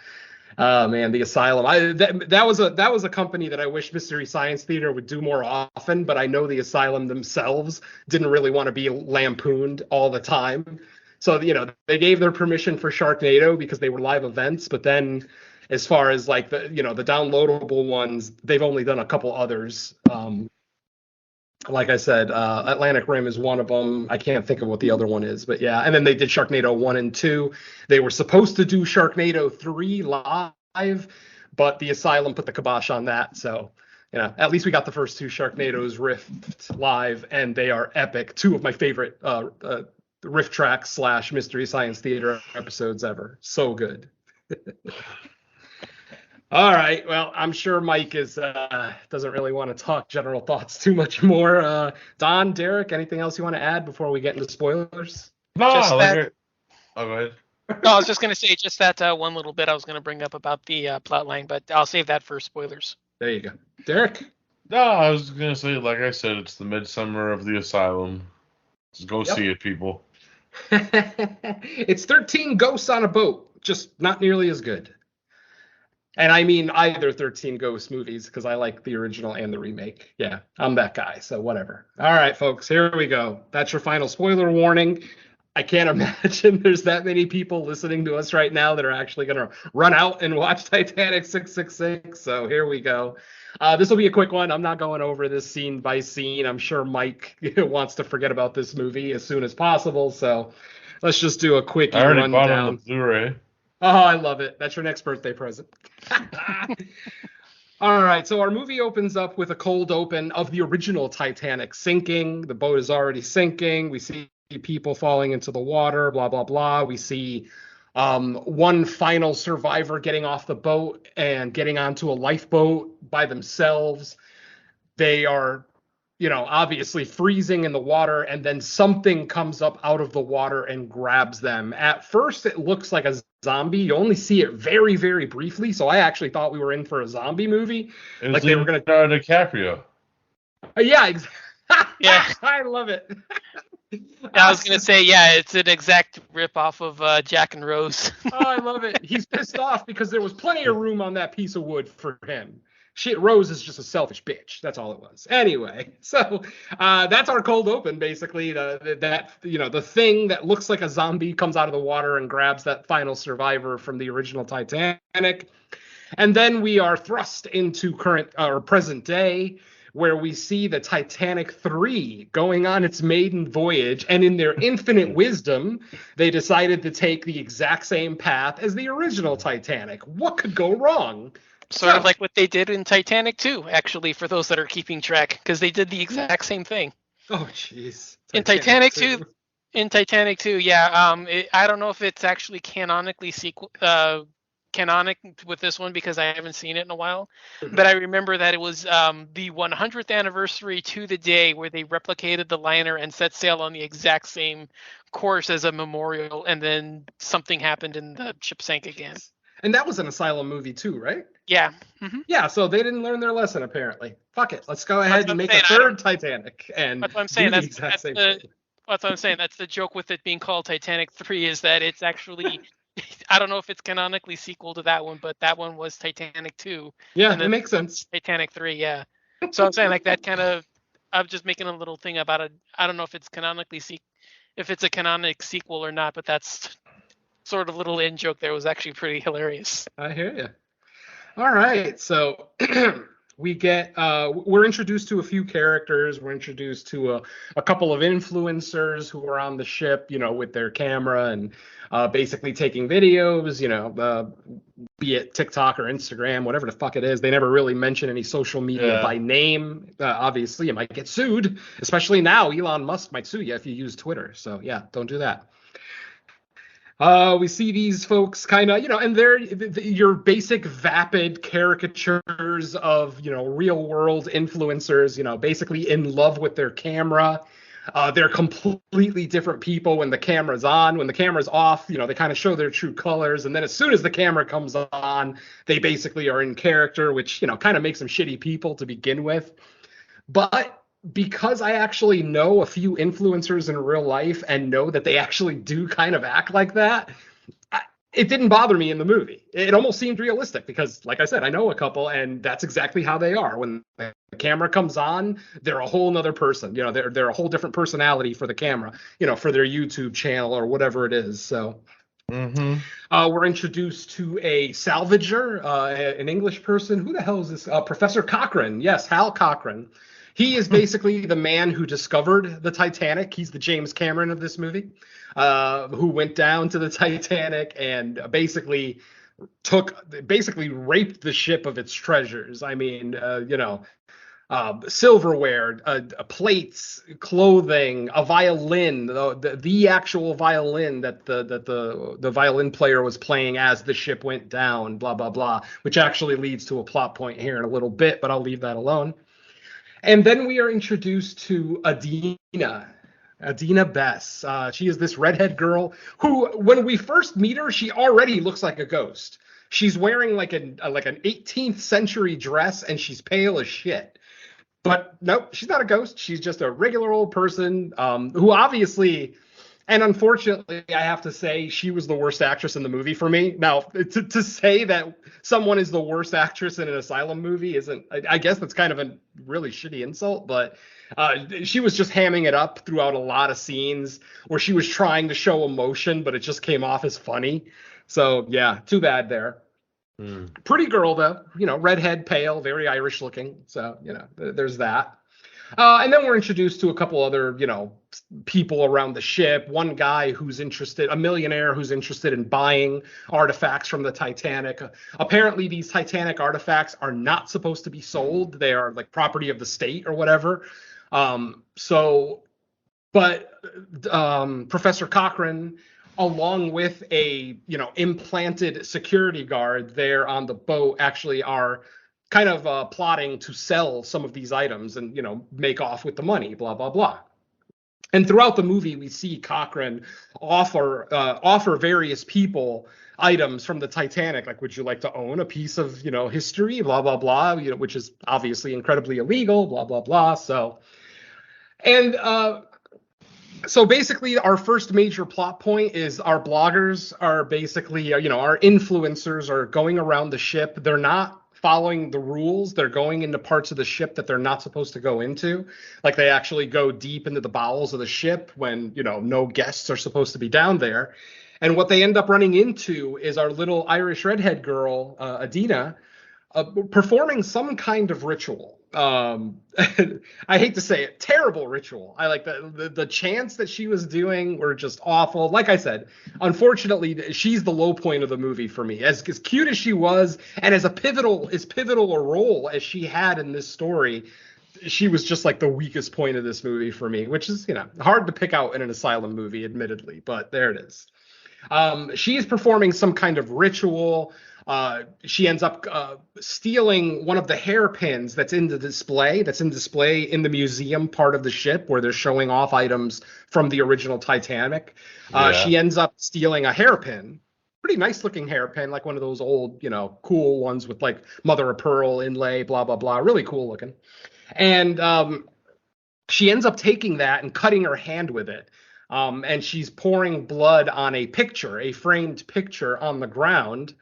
Oh man, the Asylum. That was a company that I wish Mystery Science Theater would do more often, but I know the Asylum themselves didn't really want to be lampooned all the time. So, they gave their permission for Sharknado because they were live events, but then as far as like the downloadable ones, they've only done a couple others. Like I said, Atlantic Rim is one of them. I can't think of what the other one is, but yeah. And then they did Sharknado 1 and 2. They were supposed to do Sharknado 3 live, but the Asylum put the kibosh on that. So, at least we got the first two Sharknadoes riffed live, and they are epic. Two of my favorite riff tracks / Mystery Science Theater episodes ever. So good. All right. Well, I'm sure Mike doesn't really want to talk general thoughts too much more. Don, Derek, anything else you want to add before we get into spoilers? No, Just that- oh, go ahead. No, I was just going to say just that one little bit I was going to bring up about the plot line, but I'll save that for spoilers. There you go. Derek? No, I was going to say, like I said, it's the midsummer of the Asylum. Just go see it, people. It's 13 ghosts on a boat, just not nearly as good. And I mean either 13 Ghosts movies, because I like the original and the remake. Yeah, I'm that guy, so whatever. All right, folks, here we go. That's your final spoiler warning. I can't imagine there's that many people listening to us right now that are actually going to run out and watch Titanic 666. So here we go. This will be a quick one. I'm not going over this scene by scene. I'm sure Mike wants to forget about this movie as soon as possible. So let's just do a quick rundown. I already bought on the Blu-ray. Oh, I love it. That's your next birthday present. All right, so our movie opens up with a cold open of the original Titanic sinking. The boat is already sinking. We see people falling into the water, blah, blah, blah. We see one final survivor getting off the boat and getting onto a lifeboat by themselves. They are, obviously freezing in the water, and then something comes up out of the water and grabs them. At first, it looks like a zombie. You only see it very, very briefly, so I actually thought we were in for a zombie movie. It was they were going to DiCaprio. Yeah, exactly. Yeah. I love it. I was going to say, yeah, it's an exact rip-off of Jack and Rose. Oh, I love it. He's pissed off because there was plenty of room on that piece of wood for him. Shit, Rose is just a selfish bitch. That's all it was. Anyway, so that's our cold open, basically. The thing that looks like a zombie comes out of the water and grabs that final survivor from the original Titanic. And then we are thrust into current or present day, where we see the Titanic III going on its maiden voyage, and in their infinite wisdom, they decided to take the exact same path as the original Titanic. What could go wrong? Sort of like what they did in Titanic 2, actually, for those that are keeping track, because they did the exact same thing. Oh, jeez. In Titanic 2, yeah. I don't know if it's actually canonically canonic with this one because I haven't seen it in a while, but I remember that it was the 100th anniversary to the day where they replicated the liner and set sail on the exact same course as a memorial, and then something happened and the ship sank again. And that was an Asylum movie too, right? Yeah. Mm-hmm. Yeah, so they didn't learn their lesson, apparently. Fuck it. Let's go ahead and make a third Titanic. And that's what I'm saying. That's what I'm saying. That's the joke with it being called Titanic 3, is that it's actually, I don't know if it's canonically sequel to that one, but that one was Titanic 2. Yeah, it makes sense. Titanic 3, yeah. So I'm saying like that kind of, I'm just making a little thing about it. I don't know if it's canonically if it's a canonic sequel or not, but that's sort of little in joke there was actually pretty hilarious. I hear you. All right, so we're introduced to a few characters. We're introduced to a couple of influencers who are on the ship, with their camera and basically taking videos, be it TikTok or Instagram, whatever the fuck it is. They never really mention any social media by name. Obviously, you might get sued, especially now. Elon Musk might sue you if you use Twitter. So yeah, don't do that. We see these folks kind of, and they're your basic vapid caricatures of, real world influencers, basically in love with their camera. They're completely different people when the camera's on. When the camera's off, they kind of show their true colors. And then as soon as the camera comes on, they basically are in character, which, kind of makes them shitty people to begin with. But because I actually know a few influencers in real life and know that they actually do kind of act like that, it didn't bother me in the movie. It almost seemed realistic because, like I said, I know a couple, and that's exactly how they are. When the camera comes on, they're a whole nother person. You know, they're a whole different personality for the camera. You know, for their YouTube channel or whatever it is. So. We're introduced to a salvager, an English person. Who the hell is this? Professor Cochrane. Yes, Hal Cochrane. He is basically the man who discovered the Titanic. He's the James Cameron of this movie, who went down to the Titanic and basically raped the ship of its treasures. I mean, you know, silverware, plates, clothing, a violin, the actual violin that the violin player was playing as the ship went down, blah, blah, blah, which actually leads to a plot point here in a little bit, but I'll leave that alone. And then we are introduced to Adina Bess. She is this redhead girl who, when we first meet her, she already looks like a ghost. She's wearing like an 18th century dress, and she's pale as shit. But nope, she's not a ghost. She's just a regular old person who obviously, and unfortunately, I have to say, she was the worst actress in the movie for me. Now, to say that someone is the worst actress in an Asylum movie isn't, I guess that's kind of a really shitty insult, but she was just hamming it up throughout a lot of scenes where she was trying to show emotion, but it just came off as funny. So yeah, too bad there. Pretty girl though, you know, redhead, pale, very Irish looking. So, you know, there's that. And then we're introduced to a couple other, you know, people around the ship. One guy who's interested, a millionaire who's interested in buying artifacts from the Titanic. Apparently these Titanic artifacts are not supposed to be sold. They are like property of the state or whatever. Professor Cochrane, along with a, you know, implanted security guard there on the boat, actually are kind of plotting to sell some of these items and, you know, make off with the money, blah, blah, blah. And throughout the movie, we see Cochrane offer various people items from the Titanic, like, would you like to own a piece of, you know, history, blah, blah, blah, you know, which is obviously incredibly illegal, blah, blah, blah. So, and so basically, our first major plot point is our bloggers are basically, you know, our influencers are going around the ship. They're not following the rules. They're going into parts of the ship that they're not supposed to go into. Like, they actually go deep into the bowels of the ship when, you know, no guests are supposed to be down there. And what they end up running into is our little Irish redhead girl, Adina, performing some kind of ritual. I hate to say it, terrible ritual. I like the chants that she was doing were just awful. Like I said, unfortunately, she's the low point of the movie for me. As cute as she was, and as pivotal a role as she had in this story, she was just like the weakest point of this movie for me, which is, you know, hard to pick out in an Asylum movie, admittedly, but there it is. She's performing some kind of ritual. She ends up stealing one of the hairpins that's in display in the museum part of the ship where they're showing off items from the original Titanic. She ends up stealing a hairpin, pretty nice looking hairpin, like one of those old, you know, cool ones with like mother of pearl inlay, blah, blah, blah, really cool looking. And she ends up taking that and cutting her hand with it. And she's pouring blood on a framed picture on the ground.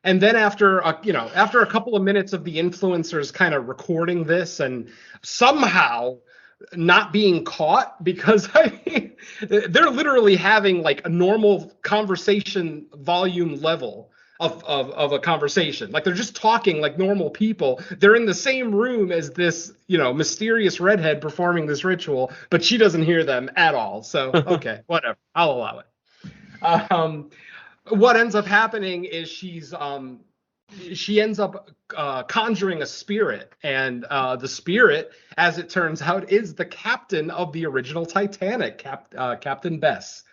And then after a couple of minutes of the influencers kind of recording this and somehow not being caught, because I mean, they're literally having like a normal conversation volume level of a conversation. Like, they're just talking like normal people. They're in the same room as this, you know, mysterious redhead performing this ritual, but she doesn't hear them at all. So, okay, whatever. I'll allow it. What ends up happening is she ends up conjuring a spirit, and the spirit, as it turns out, is the captain of the original Titanic, Captain Bess.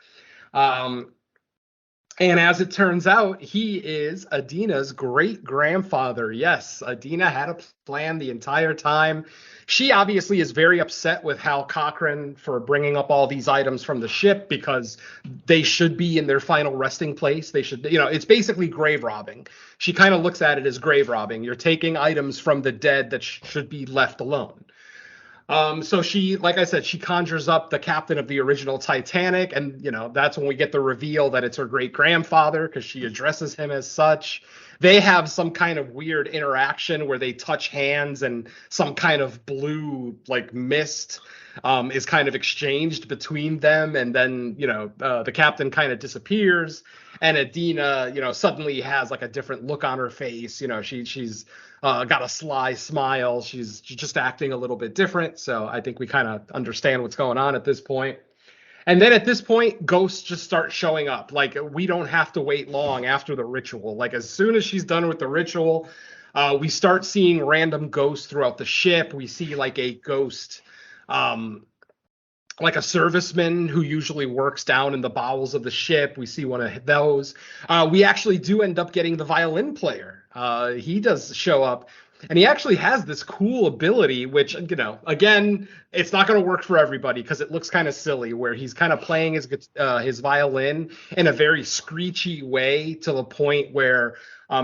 And as it turns out, he is Adina's great-grandfather. Yes, Adina had a plan the entire time. She obviously is very upset with Hal Cochrane for bringing up all these items from the ship because they should be in their final resting place. They should, you know, it's basically grave robbing. She kind of looks at it as grave robbing. You're taking items from the dead that should be left alone. So she, like I said, she conjures up the captain of the original Titanic, and that's when we get the reveal that it's her great grandfather because she addresses him as such. They have some kind of weird interaction where they touch hands, and some kind of blue like mist is kind of exchanged between them, and then the captain kind of disappears, and Adina suddenly has like a different look on her face. She's got a sly smile. She's just acting a little bit different. So I think we kind of understand what's going on at this point. And then at this point, ghosts just start showing up. Like, we don't have to wait long after the ritual. Like, as soon as she's done with the ritual, we start seeing random ghosts throughout the ship. We see like a ghost, like a serviceman who usually works down in the bowels of the ship. We see one of those. We actually do end up getting the violin player. He does show up, and he actually has this cool ability, which, again, it's not going to work for everybody because it looks kind of silly, where he's kind of playing his violin in a very screechy way to the point where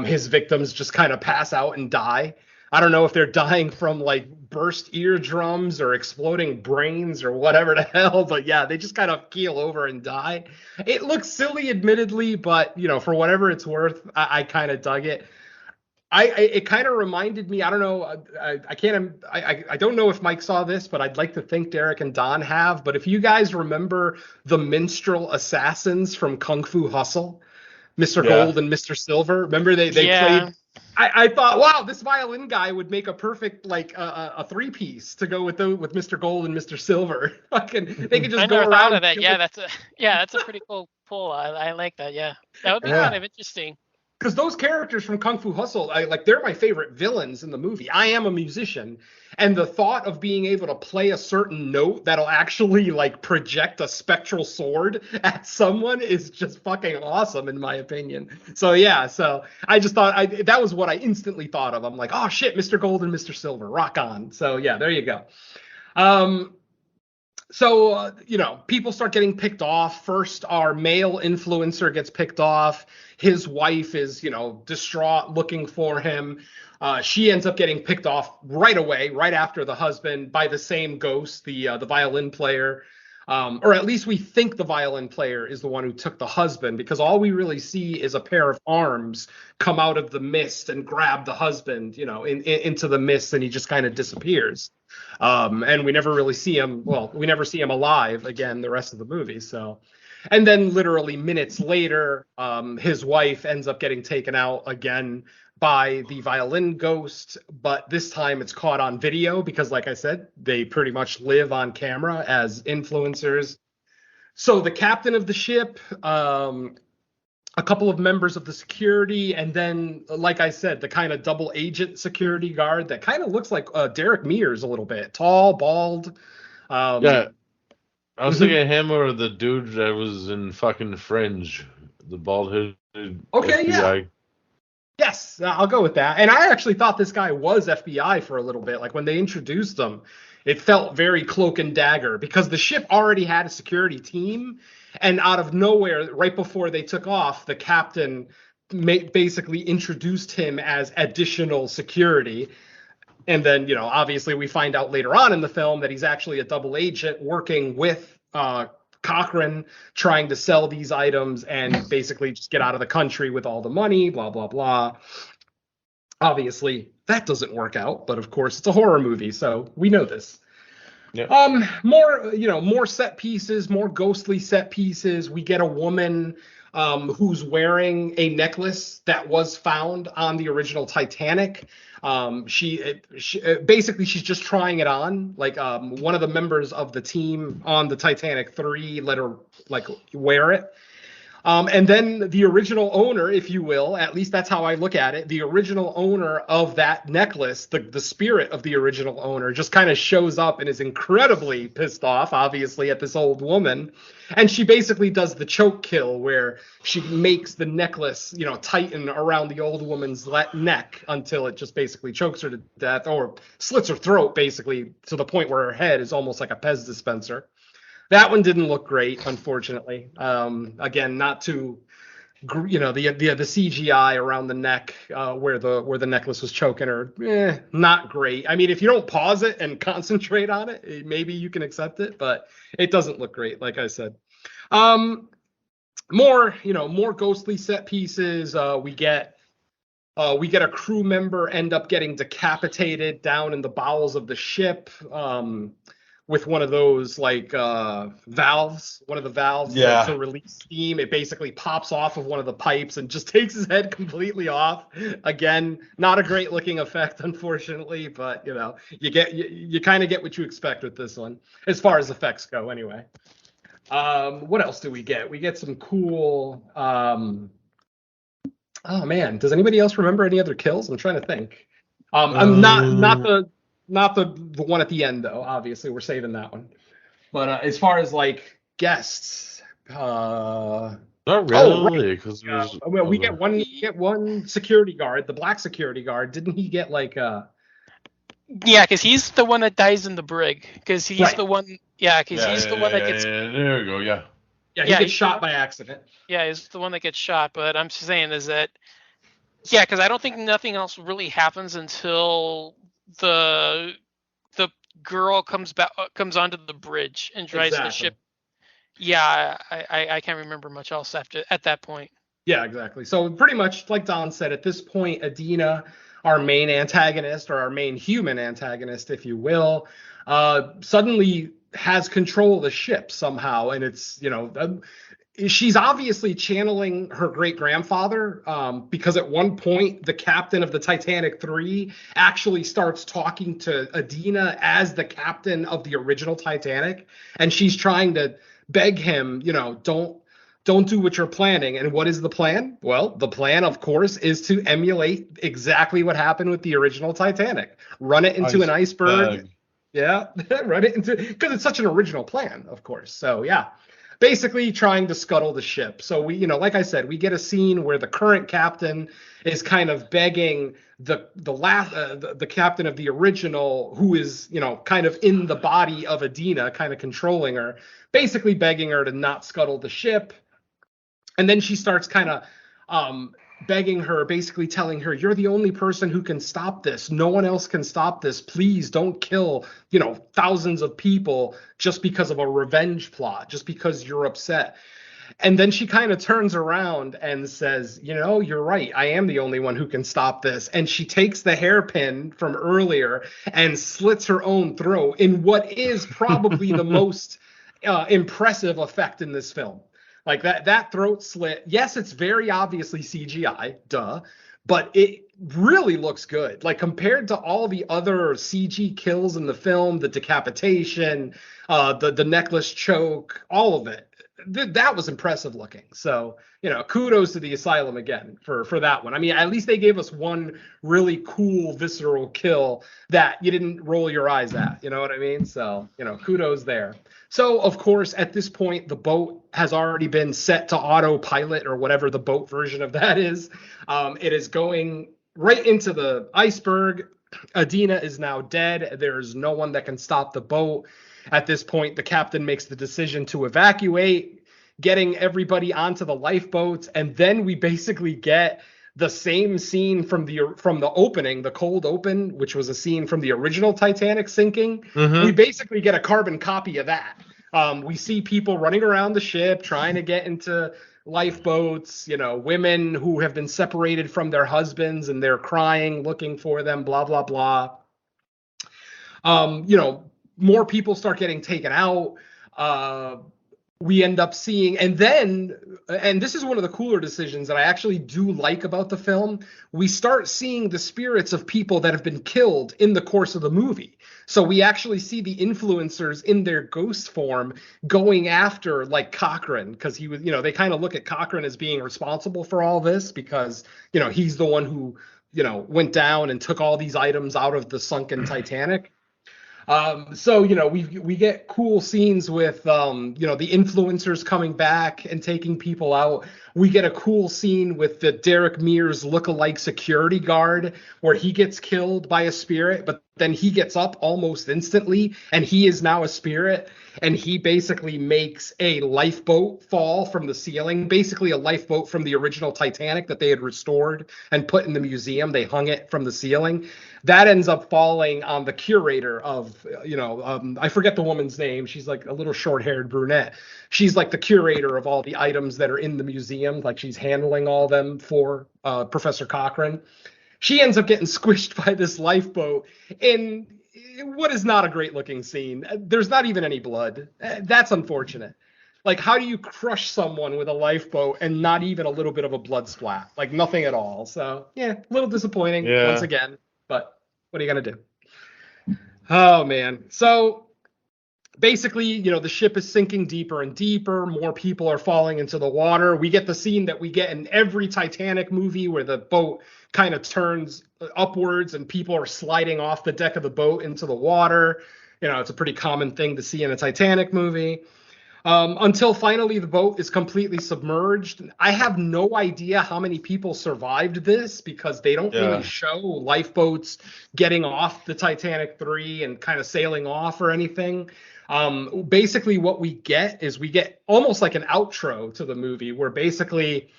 his victims just kind of pass out and die. I don't know if they're dying from like burst eardrums or exploding brains or whatever the hell, but yeah, they just kind of keel over and die. It looks silly, admittedly, but for whatever it's worth, I kind of dug it. It kind of reminded me, I don't know, I don't know if Mike saw this, but I'd like to think Derek and Don have. But if you guys remember the minstrel assassins from Kung Fu Hustle, Mr. Gold and Mr. Silver, remember they played. I thought, wow, this violin guy would make a perfect like a three-piece to go with Mr. Gold and Mr. Silver. They could just I go never around. thought of that. Yeah, that's a pretty cool pull. I like that. Yeah, that would be kind of interesting. Because those characters from Kung Fu Hustle, they're my favorite villains in the movie. I am a musician, and the thought of being able to play a certain note that'll actually like project a spectral sword at someone is just fucking awesome, in my opinion. So yeah, I just thought that was what I instantly thought of. I'm like, oh shit, Mr. Gold and Mr. Silver, rock on. So yeah, there you go. So, people start getting picked off. First, our male influencer gets picked off. His wife is, distraught looking for him. She ends up getting picked off right away, right after the husband, by the same ghost, the violin player. Or at least we think the violin player is the one who took the husband, because all we really see is a pair of arms come out of the mist and grab the husband, into the mist, and he just kind of disappears. And we never really see him. Well, we never see him alive again the rest of the movie. So, and then literally minutes later, his wife ends up getting taken out again by the violin ghost, but this time it's caught on video because, like I said, they pretty much live on camera as influencers. So the captain of the ship, a couple of members of the security, and then, like I said, the kind of double agent security guard that kind of looks like Derek Mears a little bit. Tall, bald. Yeah. I was thinking of him or the dude that was in fucking Fringe, the bald-headed Okay, FBI. yeah. Yes, I'll go with that. And I actually thought this guy was FBI for a little bit. Like, when they introduced him, it felt very Cloak and Dagger because the ship already had a security team. And out of nowhere, right before they took off, the captain basically introduced him as additional security. And then, obviously we find out later on in the film that he's actually a double agent working with Cochran, trying to sell these items and basically just get out of the country with all the money, blah, blah, blah. Obviously, that doesn't work out. But of course, it's a horror movie, so we know this. Yeah. More set pieces, more ghostly set pieces. We get a woman who's wearing a necklace that was found on the original Titanic. She basically, she's just trying it on. Like, one of the members of the team on the Titanic III let her wear it. And then the original owner, if you will, at least that's how I look at it, the original owner of that necklace, the spirit of the original owner, just kind of shows up and is incredibly pissed off, obviously, at this old woman. And she basically does the choke kill where she makes the necklace, tighten around the old woman's neck until it just basically chokes her to death, or slits her throat, basically, to the point where her head is almost like a Pez dispenser. That one didn't look great, unfortunately. Again, not to the CGI around the neck where the necklace was choking her, not great. I mean, if you don't pause it and concentrate on it, maybe you can accept it, but it doesn't look great, like I said. More ghostly set pieces. We get a crew member end up getting decapitated down in the bowels of the ship. With one of those valves, one of the valves to release steam. It basically pops off of one of the pipes and just takes his head completely off. Again, not a great looking effect, unfortunately, but you kind of get what you expect with this one, as far as effects go anyway. What else do we get? We get some cool oh man, does anybody else remember any other kills? I'm trying to think. I'm not the one at the end, though. Obviously, we're saving that one. But as far as guests, not really, because we get one security guard, the black security guard. Didn't he get Yeah, because he's the one that dies in the brig. Because he's the one. Yeah, because he's the one that gets. There you go. Yeah. Yeah, he gets shot by accident. Yeah, he's the one that gets shot. But I'm just saying is that. Yeah, because I don't think nothing else really happens until the girl comes onto the bridge and drives the ship. Yeah, I can't remember much else at that point. Yeah, exactly. So pretty much like Don said, at this point, Adina, our main antagonist, or our main human antagonist, if you will, suddenly has control of the ship somehow, and it's she's obviously channeling her great-grandfather, because at one point the captain of the Titanic III actually starts talking to Adina as the captain of the original Titanic, and she's trying to beg him, don't do what you're planning. And what is the plan? Well, the plan, of course, is to emulate exactly what happened with the original Titanic. Run it into an iceberg. Yeah, run it into, because it's such an original plan, of course. So yeah. Basically trying to scuttle the ship. So we, like I said, we get a scene where the current captain is kind of begging the captain of the original, who is, kind of in the body of Adina, kind of controlling her, basically begging her to not scuttle the ship. And then she starts kind of begging her, basically telling her, you're the only person who can stop this. No one else can stop this. Please don't kill, thousands of people just because of a revenge plot, just because you're upset. And then she kind of turns around and says, you're right. I am the only one who can stop this. And she takes the hairpin from earlier and slits her own throat in what is probably the most impressive effect in this film. Like that throat slit, yes, it's very obviously CGI, but it really looks good. Like compared to all the other CG kills in the film, the decapitation, the necklace choke, all of it, that was impressive looking. So, kudos to the Asylum again for that one. I mean, at least they gave us one really cool visceral kill that you didn't roll your eyes at. You know what I mean? So, kudos there. So, of course, at this point, the boat has already been set to autopilot, or whatever the boat version of that is. It is going right into the iceberg. Adina is now dead. There's no one that can stop the boat. At this point, the captain makes the decision to evacuate, getting everybody onto the lifeboats, and then we basically get the same scene from the opening, the cold open, which was a scene from the original Titanic sinking. Mm-hmm. We basically get a carbon copy of that. We see people running around the ship trying to get into lifeboats, women who have been separated from their husbands and they're crying, looking for them, blah, blah, blah. More people start getting taken out. We end up seeing, and this is one of the cooler decisions that I actually do like about the film, we start seeing the spirits of people that have been killed in the course of the movie. So we actually see the influencers in their ghost form going after Cochrane, because he was, they kind of look at Cochrane as being responsible for all this because, he's the one who, went down and took all these items out of the sunken Titanic. So, we get cool scenes with, the influencers coming back and taking people out. We get a cool scene with the Derek Mears lookalike security guard where he gets killed by a spirit, but then he gets up almost instantly, and he is now a spirit, and he basically makes a lifeboat fall from the ceiling, basically a lifeboat from the original Titanic that they had restored and put in the museum. They hung it from the ceiling. That ends up falling on the curator of, I forget the woman's name. She's like a little short-haired brunette. She's like the curator of all the items that are in the museum. Like she's handling all them for Professor Cochrane. She ends up getting squished by this lifeboat in what is not a great looking scene. There's not even any blood. That's unfortunate. Like, how do you crush someone with a lifeboat and not even a little bit of a blood splat? Like, nothing at all. So, yeah, a little disappointing once again. But what are you going to do? Oh, man. So, basically, the ship is sinking deeper and deeper. More people are falling into the water. We get the scene that we get in every Titanic movie where the boat kind of turns upwards and people are sliding off the deck of the boat into the water. It's a pretty common thing to see in a Titanic movie. Until finally the boat is completely submerged. I have no idea how many people survived this because they don't really show lifeboats getting off the Titanic III and kind of sailing off or anything. Basically what we get is almost like an outro to the movie where basically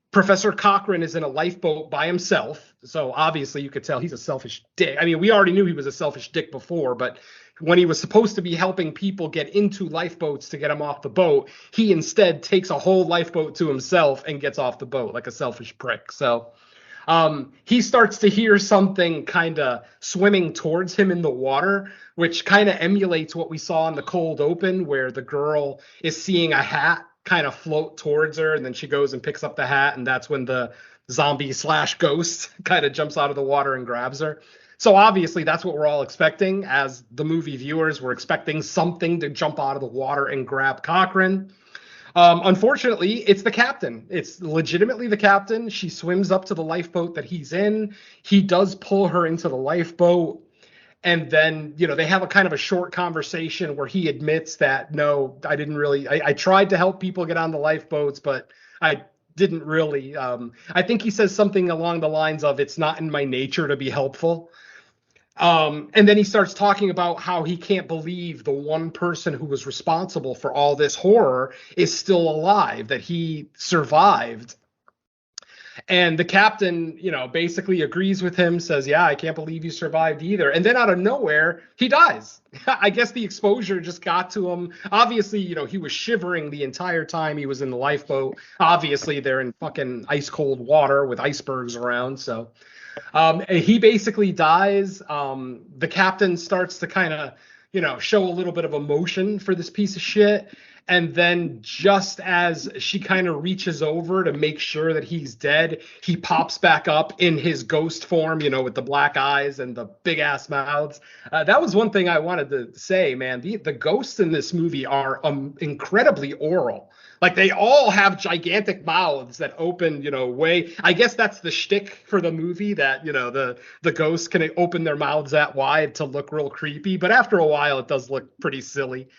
Professor Cochrane is in a lifeboat by himself. So obviously you could tell he's a selfish dick. I mean, we already knew he was a selfish dick before, but when he was supposed to be helping people get into lifeboats to get them off the boat, he instead takes a whole lifeboat to himself and gets off the boat like a selfish prick. So he starts to hear something kind of swimming towards him in the water, which kind of emulates what we saw in the cold open where the girl is seeing a hat kind of float towards her, and then she goes and picks up the hat, and that's when the zombie/ghost kind of jumps out of the water and grabs her. So obviously that's what we're all expecting as the movie viewers. We're expecting something to jump out of the water and grab Cochrane. Unfortunately, it's the captain. It's legitimately the captain. She swims up to the lifeboat that he's in. He does pull her into the lifeboat. And then, they have a kind of a short conversation where he admits that, no, I didn't really, I tried to help people get on the lifeboats, but I didn't really. I think he says something along the lines of, it's not in my nature to be helpful. And then he starts talking about how he can't believe the one person who was responsible for all this horror is still alive, that he survived. And the captain, basically agrees with him, says, yeah, I can't believe you survived either. And then out of nowhere, he dies. I guess the exposure just got to him. Obviously, he was shivering the entire time he was in the lifeboat. Obviously, they're in fucking ice cold water with icebergs around. So he basically dies. The captain starts to kind of, show a little bit of emotion for this piece of shit. And then just as she kind of reaches over to make sure that he's dead, he pops back up in his ghost form, with the black eyes and the big ass mouths. That was one thing I wanted to say, man. The ghosts in this movie are incredibly oral. Like they all have gigantic mouths that open, way. I guess that's the shtick for the movie, that, the ghosts can open their mouths that wide to look real creepy. But after a while, it does look pretty silly.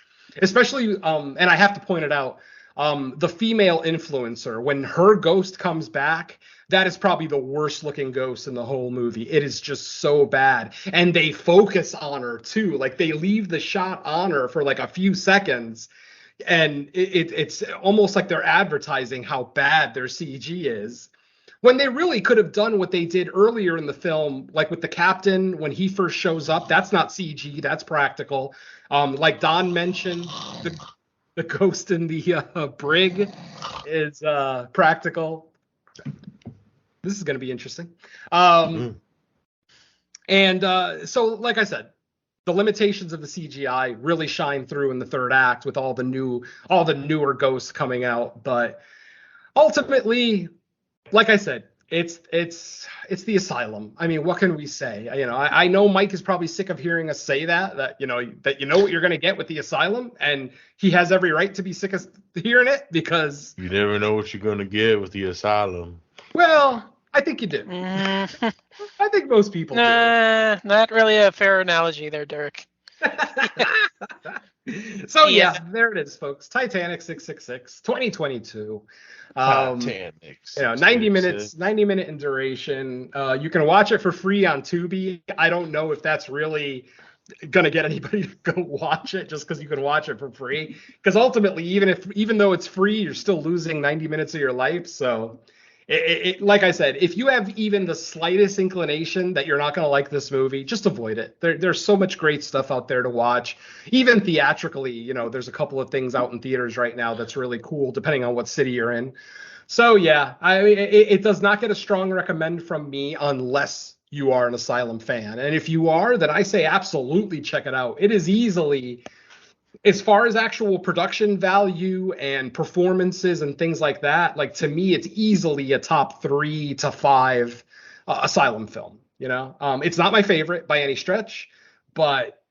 Especially, and I have to point it out, the female influencer, when her ghost comes back, that is probably the worst looking ghost in the whole movie. It is just so bad. And they focus on her too. Like they leave the shot on her for like a few seconds. And it's almost like they're advertising how bad their CG is, when they really could have done what they did earlier in the film, like with the captain, when he first shows up. That's not CG, that's practical. Like Don mentioned, the ghost in the brig is practical. This is going to be interesting. And so, like I said, the limitations of the CGI really shine through in the third act with all the newer ghosts coming out. But ultimately, like I said, it's the Asylum. I mean, what can we say? I know Mike is probably sick of hearing us say that you know what you're going to get with the Asylum, and he has every right to be sick of hearing it because you never know what you're going to get with the Asylum. Well, I think you do. I think most people do. Not really a fair analogy there, Derek. So Yeah. there it is, folks. Titanic 666, 2022. Titanic. 90 minutes, 90-minute in duration. You can watch it for free on Tubi. I don't know if that's really gonna get anybody to go watch it just because you can watch it for free. Because ultimately, even though it's free, you're still losing 90 minutes of your life. So like I said, if you have even the slightest inclination that you're not going to like this movie, just avoid it. There's so much great stuff out there to watch. Even theatrically, there's a couple of things out in theaters right now that's really cool, depending on what city you're in. So yeah, it does not get a strong recommend from me unless you are an Asylum fan. And if you are, then I say absolutely check it out. It is easily, as far as actual production value and performances and things like that, like to me, it's easily a top 3 to 5 Asylum film. It's not my favorite by any stretch, but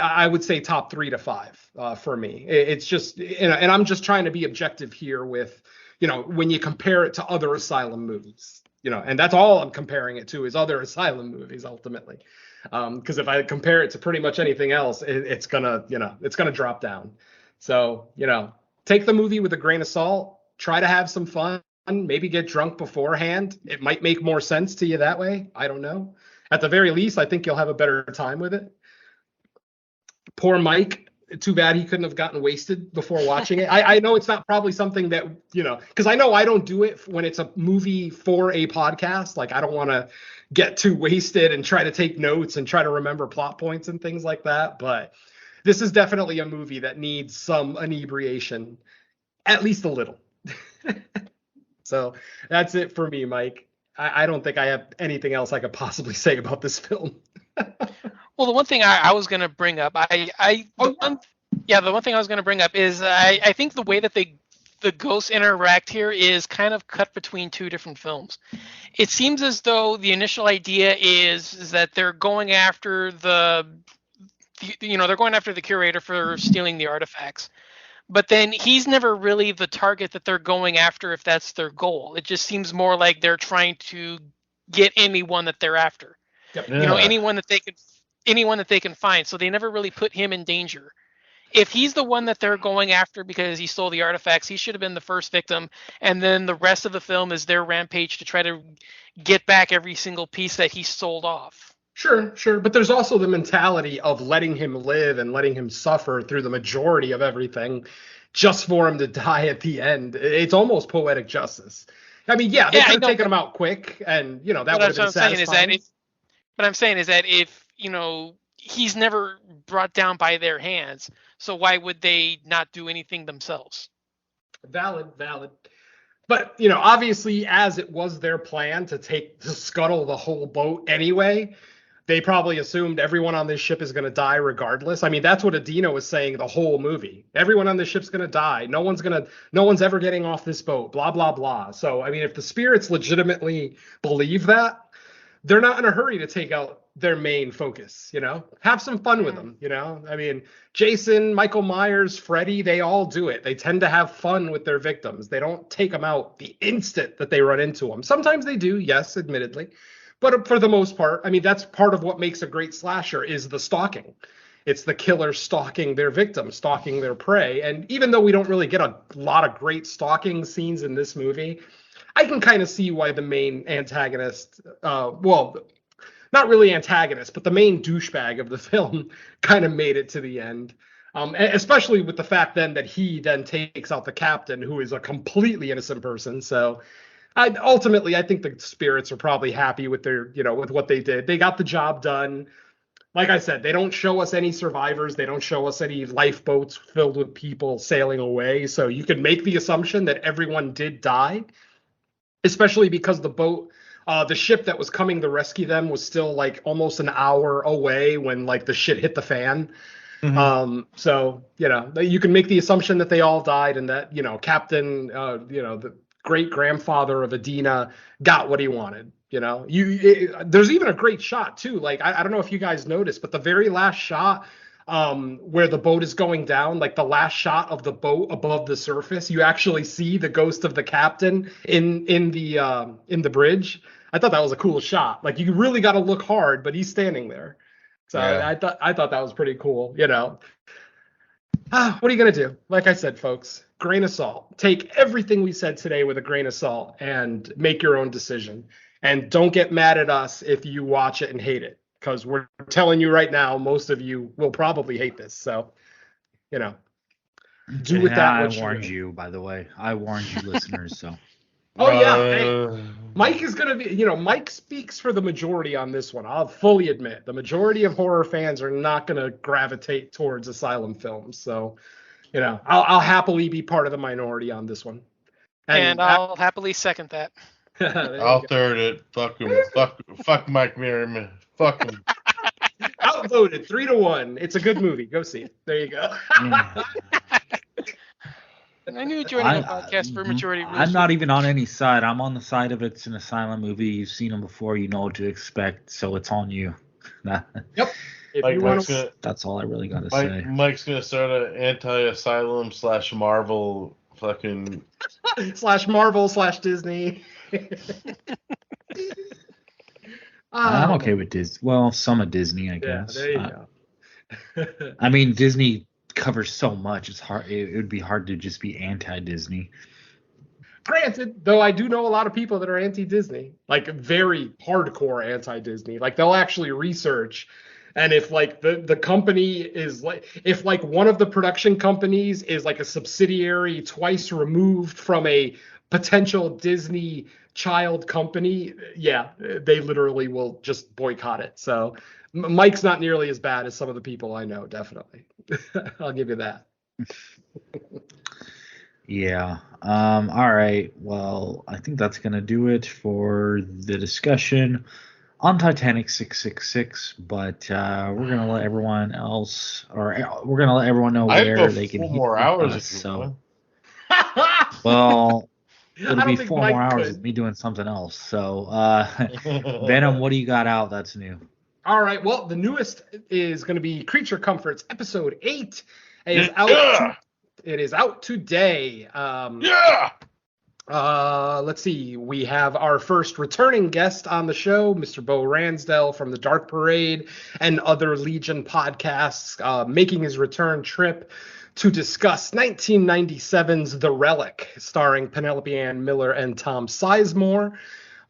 I would say top 3 to 5 for me. It's just, and I'm just trying to be objective here with, when you compare it to other Asylum movies, and that's all I'm comparing it to is other Asylum movies ultimately. Because if I compare it to pretty much anything else, it's gonna drop down. So, take the movie with a grain of salt, try to have some fun, maybe get drunk beforehand. It might make more sense to you that way. I don't know. At the very least, I think you'll have a better time with it. Poor Mike. Too bad he couldn't have gotten wasted before watching it. I know it's not probably something that, because I know I don't do it when it's a movie for a podcast. Like, I don't want to get too wasted and try to take notes and try to remember plot points and things like that. But this is definitely a movie that needs some inebriation, at least a little. So that's it for me, Mike. I don't think I have anything else I could possibly say about this film. Well, the one thing I was going to bring up, the one thing I was going to bring up is I think the way that the ghosts interact here is kind of cut between 2 different films. It seems as though the initial idea is that they're going after they're going after the curator for stealing the artifacts. But then he's never really the target that they're going after if that's their goal. It just seems more like they're trying to get anyone that they're after. Yep. Anyone that they can find. So they never really put him in danger. If he's the one that they're going after because he stole the artifacts, he should have been the first victim. And then the rest of the film is their rampage to try to get back every single piece that he sold off. Sure. But there's also the mentality of letting him live and letting him suffer through the majority of everything just for him to die at the end. It's almost poetic justice. I mean, they could have taken him out quick and, that would have been satisfying. What I'm saying is that if, he's never brought down by their hands, so why would they not do anything themselves? Valid. But, obviously, as it was their plan to scuttle the whole boat anyway, they probably assumed everyone on this ship is going to die regardless. I mean, that's what Adina was saying the whole movie. Everyone on this ship's going to die. No one's ever getting off this boat, blah, blah, blah. So, I mean, if the spirits legitimately believe that, they're not in a hurry to take out their main focus, have some fun with them, I mean, Jason, Michael Myers, Freddy, they all do it. They tend to have fun with their victims. They don't take them out the instant that they run into them. Sometimes they do, yes, admittedly, but for the most part, I mean, that's part of what makes a great slasher is the stalking. It's the killer stalking their victim, stalking their prey. And even though we don't really get a lot of great stalking scenes in this movie, I can kind of see why the main antagonist, not really antagonist, but the main douchebag of the film kind of made it to the end. Especially with the fact then that he then takes out the captain, who is a completely innocent person. So ultimately, I think the spirits are probably happy with their, with what they did. They got the job done. Like I said, they don't show us any survivors. They don't show us any lifeboats filled with people sailing away. So you can make the assumption that everyone did die, especially because the boat, the ship that was coming to rescue them was still like almost an hour away when like the shit hit the fan. Mm-hmm. So, you can make the assumption that they all died and that, Captain, the great grandfather of Adina got what he wanted. There's even a great shot too. Like, I don't know if you guys noticed, but the very last shot, where the boat is going down, like the last shot of the boat above the surface, you actually see the ghost of the captain in the bridge. I thought that was a cool shot. Like, you really got to look hard, but he's standing there. So Yeah. I thought that was pretty cool. What are you gonna do? Like I said, folks, grain of salt. Take everything we said today with a grain of salt and make your own decision. And don't get mad at us if you watch it and hate it, because we're telling you right now, most of you will probably hate this. So, do with that I what you warned will. you, by the way. I warned you, listeners. So. Oh yeah, hey, Mike is gonna be. Mike speaks for the majority on this one. I'll fully admit the majority of horror fans are not gonna gravitate towards Asylum films. So, I'll happily be part of the minority on this one. And I'll happily second that. I'll third it. Fuck him. Fuck Mike Merriman. Fuck him. Outvoted 3-1. It's a good movie. Go see it. There you go. I knew joining a podcast for majority. I'm not even on any side. I'm on the side of it's an Asylum movie. You've seen them before. You know what to expect. So it's on you. Yep. That's all I really got to say. Mike's gonna start an anti-Asylum / Marvel fucking / Marvel / Disney. I'm okay with Disney. Well, some of Disney, I guess. Yeah, there you go. I mean, Disney covers so much. It's hard. It would be hard to just be anti-Disney. Granted, though, I do know a lot of people that are anti-Disney, like very hardcore anti-Disney. Like they'll actually research, and if like the company is like, if like one of the production companies is like a subsidiary twice removed from a potential Disney child company, yeah, they literally will just boycott it. So Mike's not nearly as bad as some of the people I know, definitely. I'll give you that. Yeah. All right. Well, I think that's going to do it for the discussion on Titanic 666, but we're going to let everyone else, or we're going to let everyone know where they can hear more hours. Us, so, well, it'll be 4 more hours of me doing something else. So, Venom, what do you got out that's new? All right. Well, the newest is going to be Creature Comforts episode 8. It is out. It is out today. Let's see. We have our first returning guest on the show, Mr. Bo Ransdell from the Dark Parade and other Legion podcasts, making his return trip to discuss 1997's The Relic, starring Penelope Ann Miller and Tom Sizemore.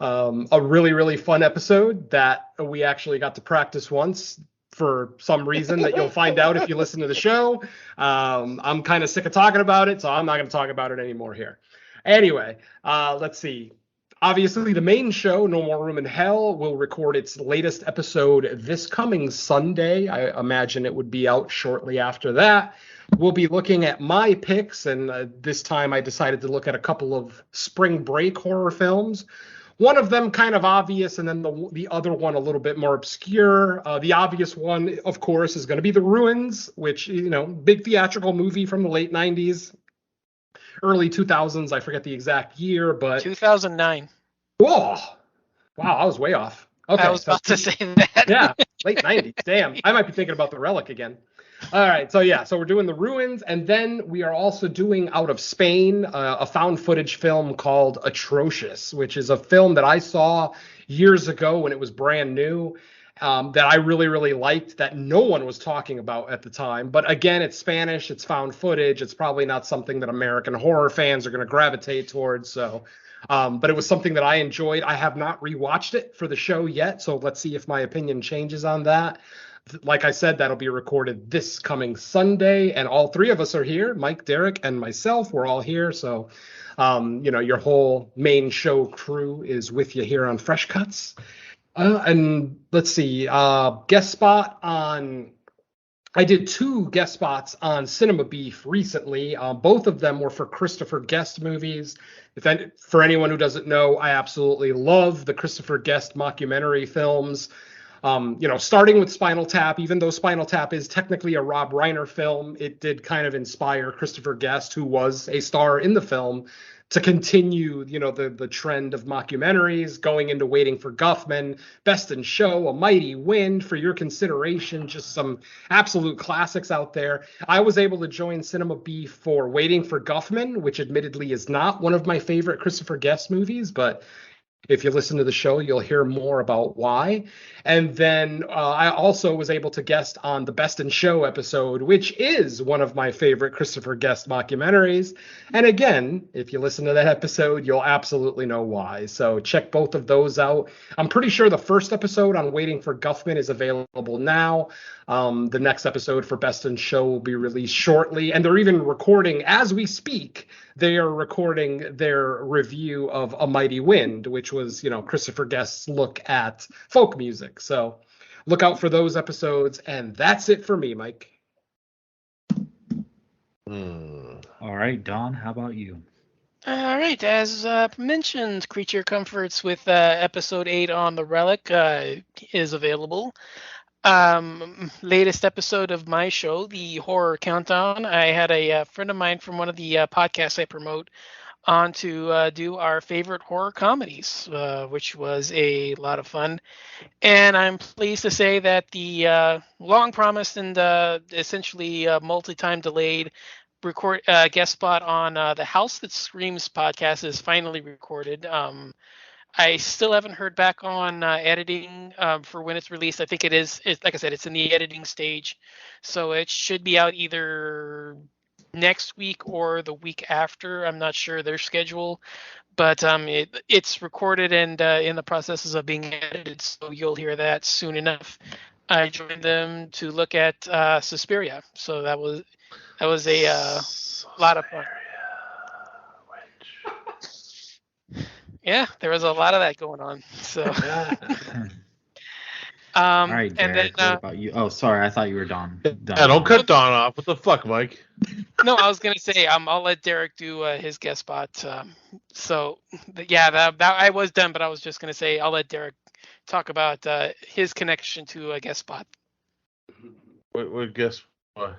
A really, really fun episode that we actually got to practice once for some reason that you'll find out if you listen to the show. I'm kind of sick of talking about it, so I'm not going to talk about it anymore here. Anyway, let's see. Obviously, the main show, No More Room in Hell, will record its latest episode this coming Sunday. I imagine it would be out shortly after that. We'll be looking at my picks, and this time I decided to look at a couple of spring break horror films. One of them kind of obvious, and then the other one a little bit more obscure. The obvious one, of course, is going to be The Ruins, which, big theatrical movie from the late 90s, early 2000s. I forget the exact year, but 2009. Whoa! Wow, I was way off. Okay, I was about to say that. Yeah, late 90s. Damn, I might be thinking about The Relic again. All right, so we're doing The Ruins, and then we are also doing Out of Spain, a found footage film called Atrocious, which is a film that I saw years ago when it was brand new, that I really, really liked, that no one was talking about at the time. But again, it's Spanish, it's found footage, it's probably not something that American horror fans are going to gravitate towards, so... but it was something that I enjoyed. I have not rewatched it for the show yet, so let's see if my opinion changes on that. Like I said, that'll be recorded this coming Sunday, and all three of us are here. Mike, Derek, and myself, we're all here. So, your whole main show crew is with you here on Fresh Cuts. And let's see, guest spot on... I did 2 guest spots on Cinema Beef recently. Both of them were for Christopher Guest movies. For anyone who doesn't know, I absolutely love the Christopher Guest mockumentary films. Starting with Spinal Tap, even though Spinal Tap is technically a Rob Reiner film, it did kind of inspire Christopher Guest, who was a star in the film, to continue, the trend of mockumentaries, going into Waiting for Guffman, Best in Show, A Mighty Wind, For Your Consideration, just some absolute classics out there. I was able to join Cinema Beef for Waiting for Guffman, which admittedly is not one of my favorite Christopher Guest movies, but If you listen to the show, you'll hear more about why. And then I also was able to guest on the Best in Show episode, which is one of my favorite Christopher Guest mockumentaries. And again, if you listen to that episode, you'll absolutely know why. So check both of those out. I'm pretty sure the first episode on Waiting for Guffman is available now. The next episode for Best in Show will be released shortly. And they're even recording, as we speak, they are recording their review of A Mighty Wind, which was, Christopher Guest's look at folk music. So look out for those episodes. And that's it for me, Mike. All right, Don, how about you? All right, as mentioned, Creature Comforts with episode 8 on the Relic is available. Latest episode of my show, the Horror Countdown. I had a friend of mine from one of the podcasts I promote on to do our favorite horror comedies, which was a lot of fun. And I'm pleased to say that the long promised and essentially multi-time delayed guest spot on the House That Screams podcast is finally recorded. I still haven't heard back on editing for when it's released. I think it's like I said, it's in the editing stage. So it should be out either next week or the week after. I'm not sure their schedule. But it's recorded and in the processes of being edited. So you'll hear that soon enough. I joined them to look at Suspiria. So that was a lot of fun. Yeah, there was a lot of that going on. So, All right, Derek, and then, what about you? Oh, sorry, I thought you were Don. Yeah, don't cut Don off. What the fuck, Mike? No, I was gonna say I'll let Derek do his guest spot. That I was done, but I was just gonna say I'll let Derek talk about his connection to a guest spot. What guest spot?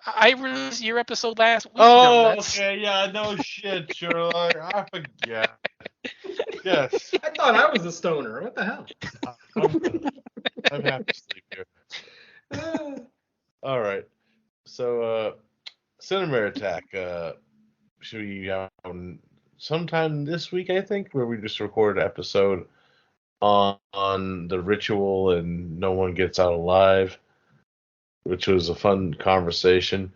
I released your episode last week. Oh, okay, yeah, no shit, Sherlock. I forget. Yes. I thought I was a stoner. What the hell? I'm half asleep here. All right. So, Cinema Attack should be sometime this week, I think, where we just recorded an episode on the ritual and no one gets out alive, which was a fun conversation.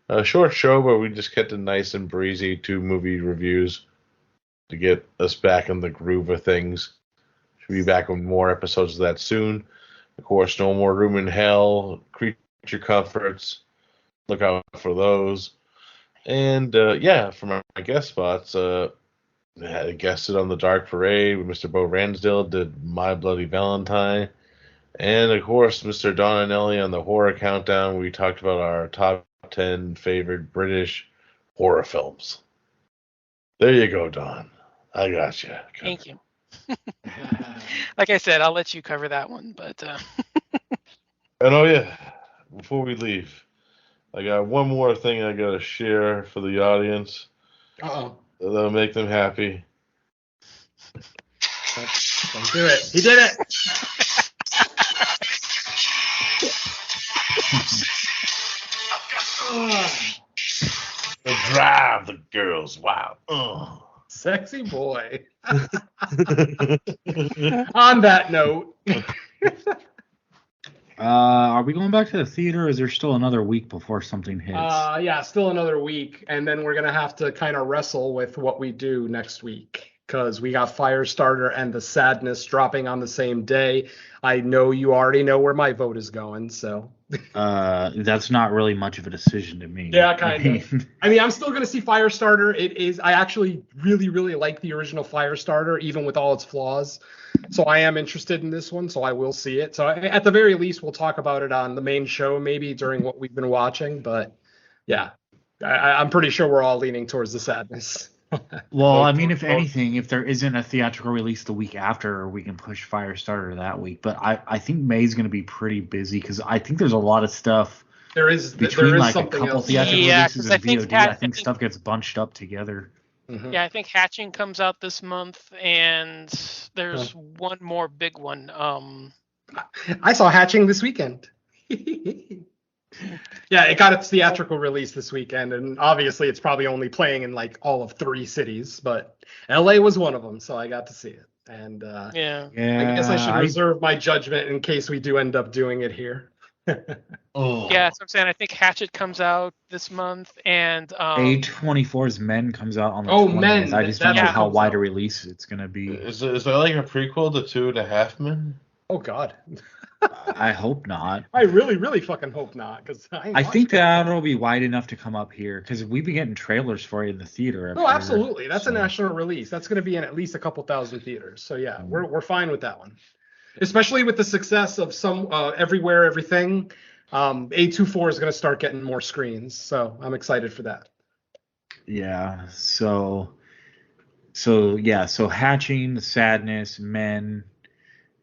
A short show, but we just kept it nice and breezy, 2 movie reviews to get us back in the groove of things. Should be back with more episodes of that soon. Of course, No More Room in Hell, Creature Comforts. Look out for those. And, for my guest spots, I guested on The Dark Parade with Mr. Bo Ransdale, did My Bloody Valentine. And, of course, Mr. Don and Ellie on the Horror Countdown. We talked about our top 10 favorite British horror films. There you go, Don. I got you. Thank you. Like I said, I'll let you cover that one. But And before we leave, I got one more thing I got to share for the audience. Uh-oh. That'll make them happy. Don't do it. He did it. To drive the girls wild. Sexy boy. On that note. Are we going back to the theater, or is there still another week before something hits? Still another week. And then we're going to have to kind of wrestle with what we do next week. Because we got Firestarter and The Sadness dropping on the same day. I know you already know where my vote is going, so. That's not really much of a decision to me. Yeah, kind of. I'm still going to see Firestarter. I actually really, really like the original Firestarter, even with all its flaws. So I am interested in this one, so I will see it. So at the very least, we'll talk about it on the main show, maybe during what we've been watching. But yeah, I'm pretty sure we're all leaning towards The Sadness. Well, if anything, if there isn't a theatrical release the week after, we can push Firestarter that week. But I think May's going to be pretty busy because I think there's a lot of stuff. There is between like a couple else. theatrical releases and VOD. I think stuff gets bunched up together. Mm-hmm. Yeah, I think Hatching comes out this month, and there's one more big one. I saw Hatching this weekend. Yeah, it got its theatrical release this weekend, and obviously it's probably only playing in like all of 3 cities, but LA was one of them, so I got to see it. And Yeah. I guess I should reserve my judgment in case we do end up doing it here. Oh. Yeah, so I'm saying I think Hatchet comes out this month, and A24's Men comes out on the Oh, 20th. Men, I just don't know that's what how comes wide out. a release it's going to be. Is there like a prequel to 2.5 Men? Oh God, I hope not. I really, really fucking hope not, because I think that'll be wide enough to come up here because we've been getting trailers for it in the theater. No, absolutely. That's a national release. That's going to be in at least a couple thousand theaters. So yeah, we're fine with that one. Especially with the success of some Everywhere, Everything. A24 is going to start getting more screens. So I'm excited for that. Yeah. So Hatching, Sadness, Men,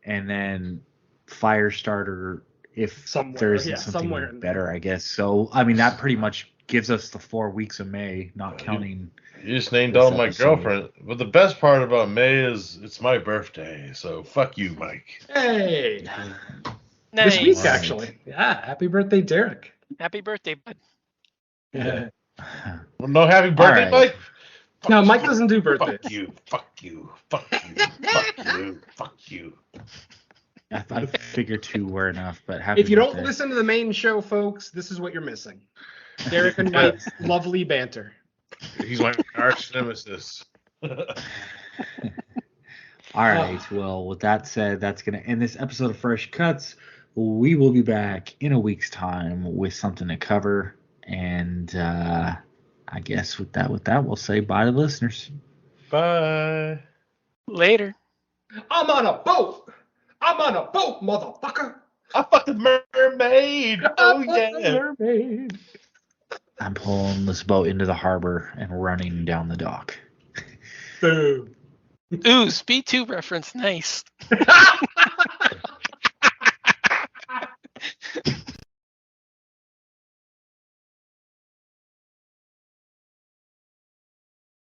and then Firestarter. If there isn't something better, I guess. So I mean, that pretty much gives us the 4 weeks of May, not counting. You just named all my girlfriend. But the best part about May is it's my birthday. So fuck you, Mike. Hey. nice. This week, actually. Yeah. Happy birthday, Derek. Happy birthday, bud. Yeah. Well, no happy birthday, right. Mike? No, Mike doesn't do birthdays. Fuck you. Fuck you. Fuck you. Fuck you. Fuck you. I figured 2 were enough, but happy If you birthday. don't listen to the main show, folks, this is what you're missing. Derek and Mike's lovely banter. He's my arch nemesis. All right. Well, with that said, that's going to end this episode of Fresh Cuts. We will be back in a week's time with something to cover. And I guess with that, we'll say bye to the listeners. Bye. Later. I'm on a boat, motherfucker. I fucking mermaid. Oh, yeah. Mermaid. I'm pulling this boat into the harbor and running down the dock. Boom. Ooh, Speed 2 reference. Nice.